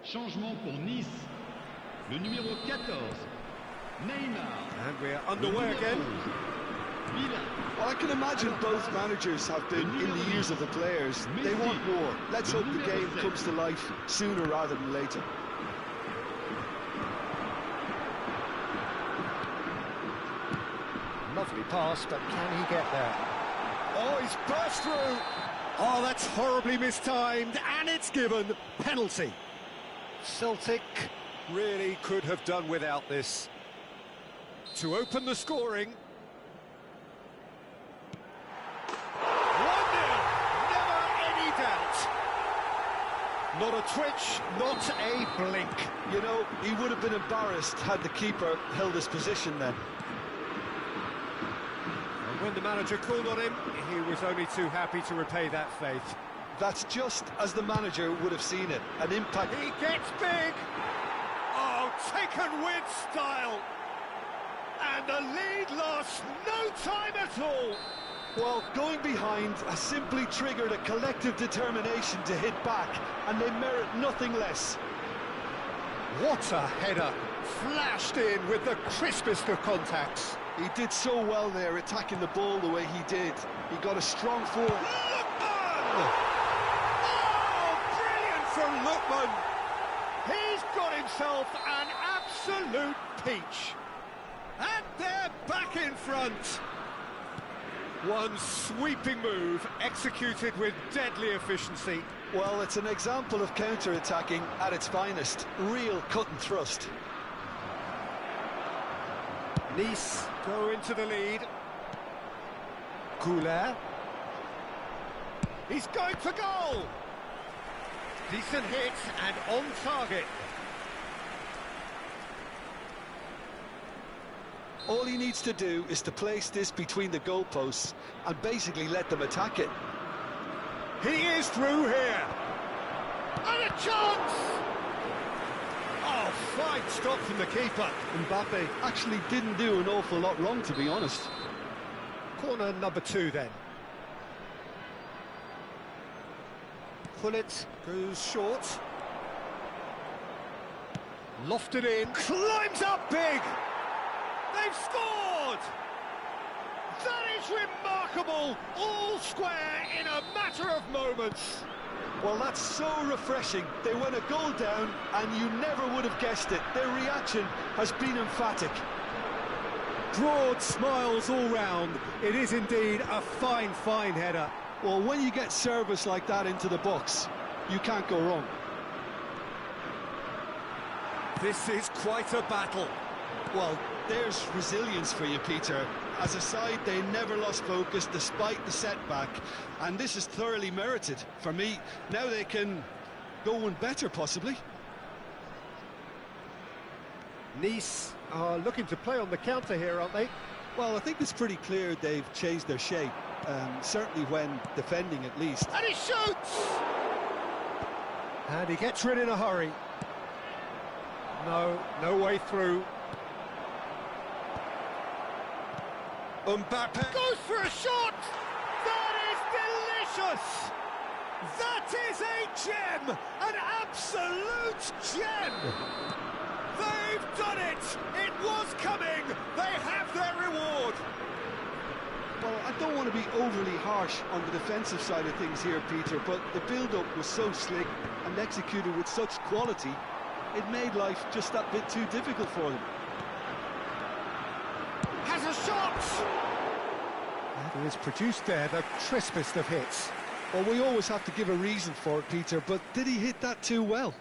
Changement pour Nice. Le numéro 14, Neymar. And we're underway again. Well, I can imagine both managers have been in the ears of the players. They want more. Let's hope the game comes to life sooner rather than later. Lovely pass, but can he get there? Oh, he's burst through! Oh, that's horribly mistimed, and it's given. Penalty. Celtic Really could have done without this. To open the scoring. 1-0, never any doubt. Not a twitch, not a blink. You know, he would have been embarrassed had the keeper held his position then. And when the manager called on him, he was only too happy to repay that faith. That's just as the manager would have seen it, an impact. He gets big! Oh, taken with style! And the lead lost no time at all! Well, going behind has simply triggered a collective determination to hit back, and they merit nothing less. What a header! Flashed in with the crispest of contacts. He did so well there, attacking the ball the way he did. He got a strong forward. Lookman! Oh, brilliant from Lookman! He's got himself an absolute peach. And they're back in front. One sweeping move, executed with deadly efficiency. Well, it's an example of counter-attacking at its finest. Real cut and thrust. Nice go into the lead. Goulet. He's going for goal! Decent hit and on target. All he needs to do is to place this between the goalposts and basically let them attack it. He is through here. And a chance! Oh, fine stop from the keeper. Mbappe actually didn't do an awful lot wrong, to be honest. Corner number 2 then. Pullet goes short. Lofted in. Climbs up big! They've scored! That is remarkable! All square in a matter of moments. Well, that's so refreshing. They went a goal down and you never would have guessed it. Their reaction has been emphatic. Broad smiles all round. It is indeed a fine, fine header. Well, when you get service like that into the box, you can't go wrong. This is quite a battle. Well, there's resilience for you, Peter. As a side, they never lost focus despite the setback, and this is thoroughly merited. For me, now they can go one better, possibly. Nice are looking to play on the counter here, aren't they? Well, I think it's pretty clear they've changed their shape, certainly when defending at least. And he shoots! And he gets rid in a hurry. No way through. Mbappe goes for a shot! That is delicious! That is a gem! An absolute gem! They've done it! It was coming! They have their reward! Well, I don't want to be overly harsh on the defensive side of things here, Peter, but the build-up was so slick and executed with such quality, it made life just that bit too difficult for them. Has a shot! And he has produced there the crispest of hits. Well, we always have to give a reason for it, Peter, but did he hit that too well?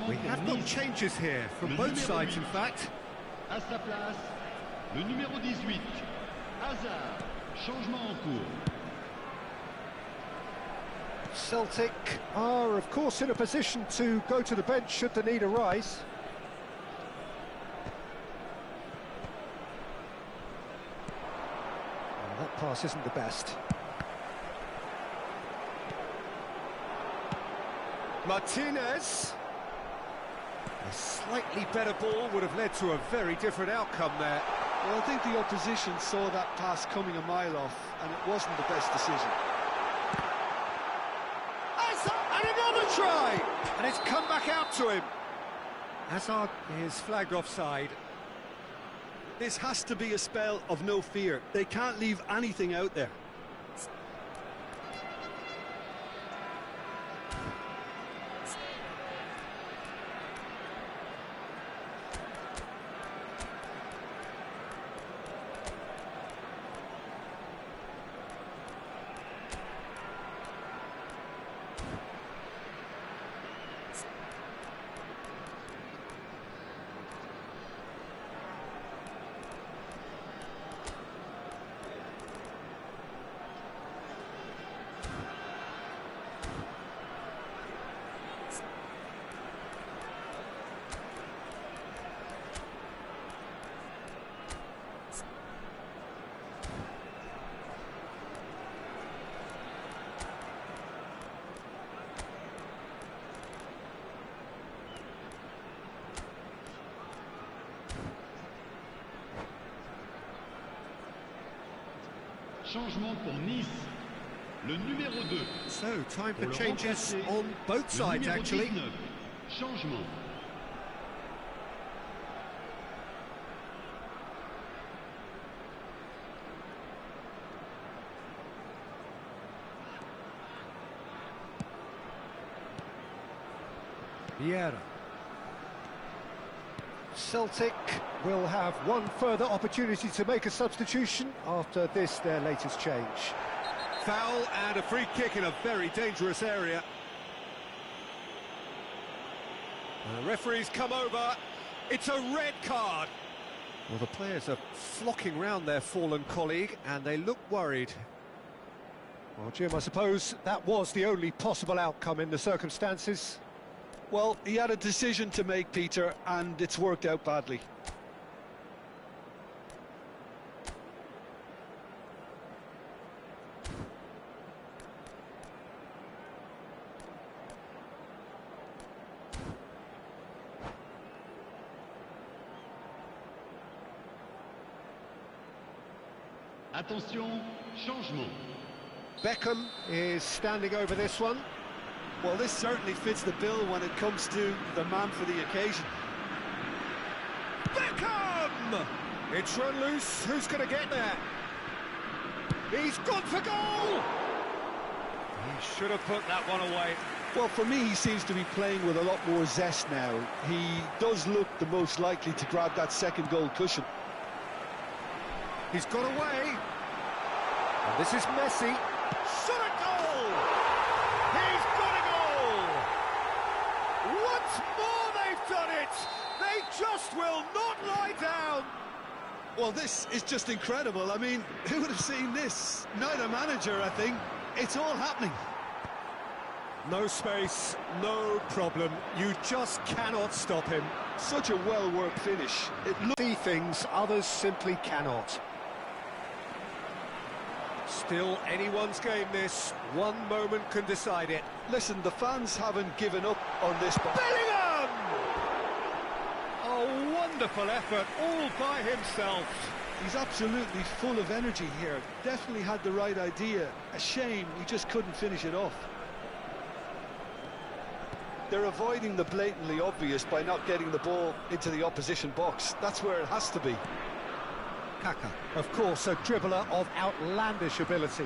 We have got changes here from both sides, in fact. À sa place, le numéro 18, Hazard. Changement en cours. Celtic are, of course, in a position to go to the bench should the need arise. Well, that pass isn't the best. Martinez. A slightly better ball would have led to a very different outcome there. Well, I think the opposition saw that pass coming a mile off, and it wasn't the best decision. try, and it's come back out to him. Hazard is flagged offside. This has to be a spell of no fear. They can't leave anything out there. Changement pour Nice. Le numéro 2. So, time for changes on both sides, actually. 19. Changement. Vieira. Celtic will have one further opportunity to make a substitution after this, their latest change. Foul and a free kick in a very dangerous area. And the referee's come over. It's a red card. Well, the players are flocking round their fallen colleague and they look worried. Well, Jim, I suppose that was the only possible outcome in the circumstances. Well, he had a decision to make, Peter, and it's worked out badly. Attention, changement. Beckham is standing over this one. Well, this certainly fits the bill when it comes to the man for the occasion. Beckham! It's run loose. Who's going to get there? He's gone for goal! He should have put that one away. Well, for me, he seems to be playing with a lot more zest now. He does look the most likely to grab that second goal cushion. He's got away. And this is Messi. Shot a goal! He's got a goal! Once more they've done it! They just will not lie down! Well, this is just incredible. I mean, who would have seen this? Neither manager, I think. It's all happening. No space, no problem. You just cannot stop him. Such a well-worked finish. It See things others simply cannot. Still anyone's game this. One moment can decide it. Listen, the fans haven't given up on this. Bellingham! A wonderful effort all by himself. He's absolutely full of energy here. Definitely had the right idea. A shame he just couldn't finish it off. They're avoiding the blatantly obvious by not getting the ball into the opposition box. That's where it has to be. Kaka, of course, a dribbler of outlandish ability.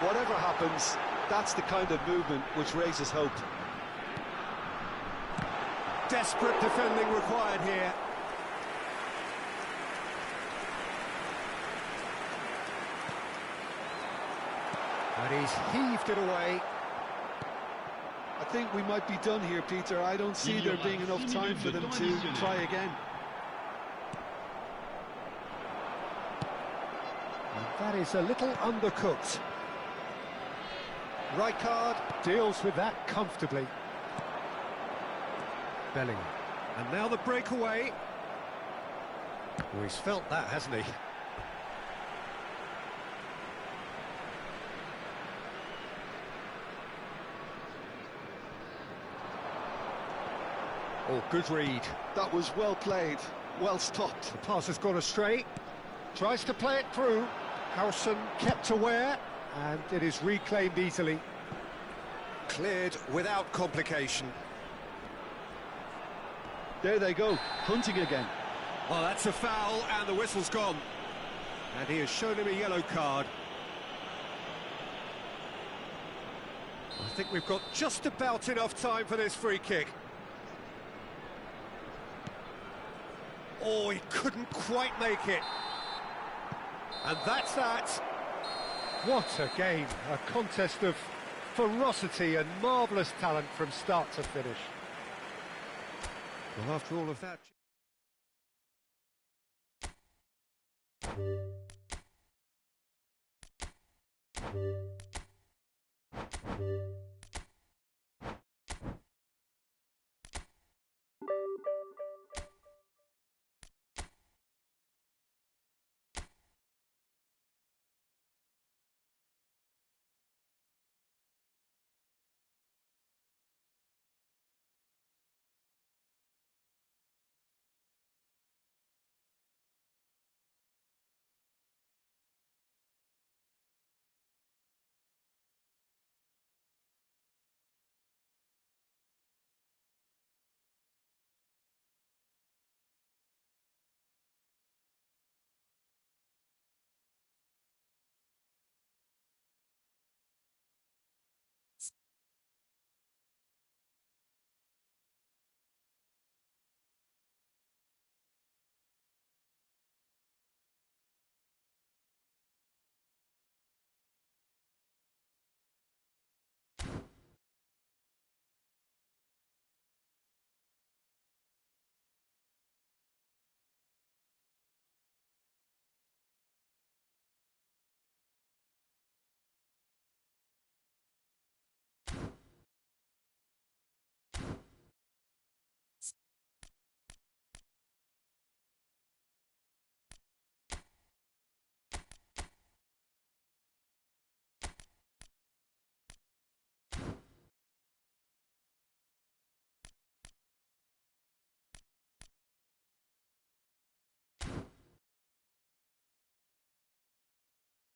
Whatever happens, that's the kind of movement which raises hope. Desperate defending required here. And he's heaved it away. I think we might be done here, Peter. I don't see there being enough time for them to try again. And that is a little undercooked. Rijkaard deals with that comfortably. Bellingham. And now the breakaway. Oh, he's felt that, hasn't he? Oh, good read. That was well played, well stopped. The pass has gone astray. Tries to play it through. Harrison kept aware, And it is reclaimed easily. Cleared without complication. There they go, hunting again. Well, that's a foul, and the whistle's gone. And he has shown him a yellow card. I think we've got just about enough time for this free kick. Oh, he couldn't quite make it. And that's that. What a game. A contest of ferocity and marvellous talent from start to finish. Well, after all of that...